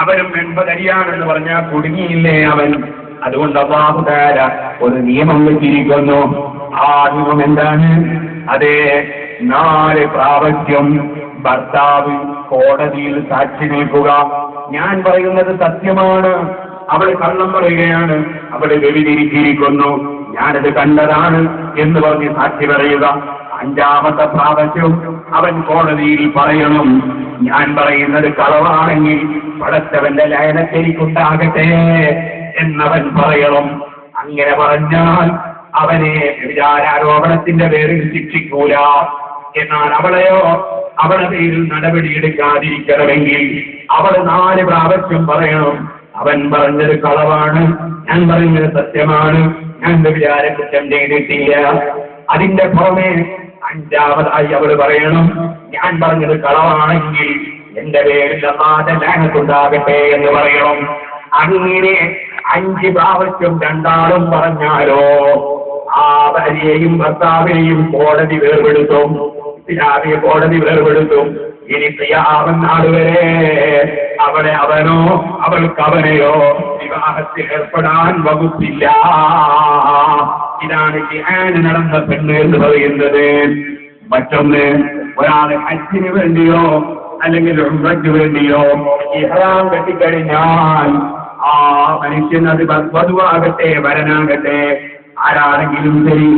അവരും 80 അടിയാണെന്ന് പറഞ്ഞാൽ കുടുങ്ങിയില്ലേ അവൻ. അതുകൊണ്ട് അല്ലാഹു തആല ഒരു നിയമം വെച്ചിരിക്കുന്നു. ആ നിയമം എന്താണ്? അതേ 4 പ്രാവശ്യം ഭർത്താവ് കോടതിയിൽ സാക്ഷി നിൽക്കുക. ഞാൻ പറയുന്നത് സത്യമാണ്, അവൾ കള്ളം പറയുകയാണ്, അവൾ വ്യഭിചരിച്ചിരിക്കുന്നു, ഞാനത് കണ്ടതാണ് എന്ന് പറഞ്ഞ് സാക്ഷി പറയുക. 5-ാമത്തെ പ്രാവശ്യം അവൻ കോടതിയിൽ പറയണം, ഞാൻ പറയുന്നത് കളവാണെങ്കിൽ പടച്ചവന്റെ ലയനത്തെനിക്കുണ്ടാകട്ടെ എന്നവൻ പറയണം. അങ്ങനെ പറഞ്ഞാൽ അവനെ വ്യഭിചാരാരോപണത്തിന്റെ പേരിൽ ശിക്ഷിക്കൂല. എന്നാൽ അവളെയോ അവളെ പേരിൽ നടപടിയെടുക്കാതിരിക്കണമെങ്കിൽ അവൾ 4 പ്രാവശ്യം പറയണം, അവൻ പറഞ്ഞത് കളവാണ്, ഞാൻ പറയുന്നത് സത്യമാണ്, ഞാൻ വ്യഭിചാര കുറ്റം ചെയ്തിട്ടില്ല. അതിന്റെ പുറമെ 5-ാമതായി അവൾ പറയണം, ഞാൻ പറഞ്ഞത് കളവാണെങ്കിൽ എന്റെ പേരിൽ അല്ലാതെ ലഅനത്തുണ്ടാകട്ടെ എന്ന് പറയണം. അങ്ങനെ 5 പ്രാവശ്യം രണ്ടാളും പറഞ്ഞാലോ ആ ഭാര്യയെയും ഭർത്താവിനെയും കോടതി വേർപെടുത്തും, പിതാവിയെ കോടതി വേർപെടുത്തും. ഇനി ഖിയാമത്ത് നാൾ വരെ അവളെ അവനോ അവൾക്ക് അവനെയോ വിവാഹത്തിൽ ഏർപ്പെടാൻ വകുപ്പില്ല. ഇതാണ് ജിഹാദ് നടന്ന പെണ്ണ് എന്ന് പറയുന്നത്. മറ്റൊന്ന്, ഒരാൾ ഹജ്ജിന് വേണ്ടിയോ അല്ലെങ്കിൽ ഉംറയ്ക്ക് വേണ്ടിയോ ഇഹ്റാം കെട്ടിക്കഴിഞ്ഞാൽ ആ മനുഷ്യൻ, അത് വധുവാകട്ടെ വരനാകട്ടെ ആരാണെങ്കിലും ശരി,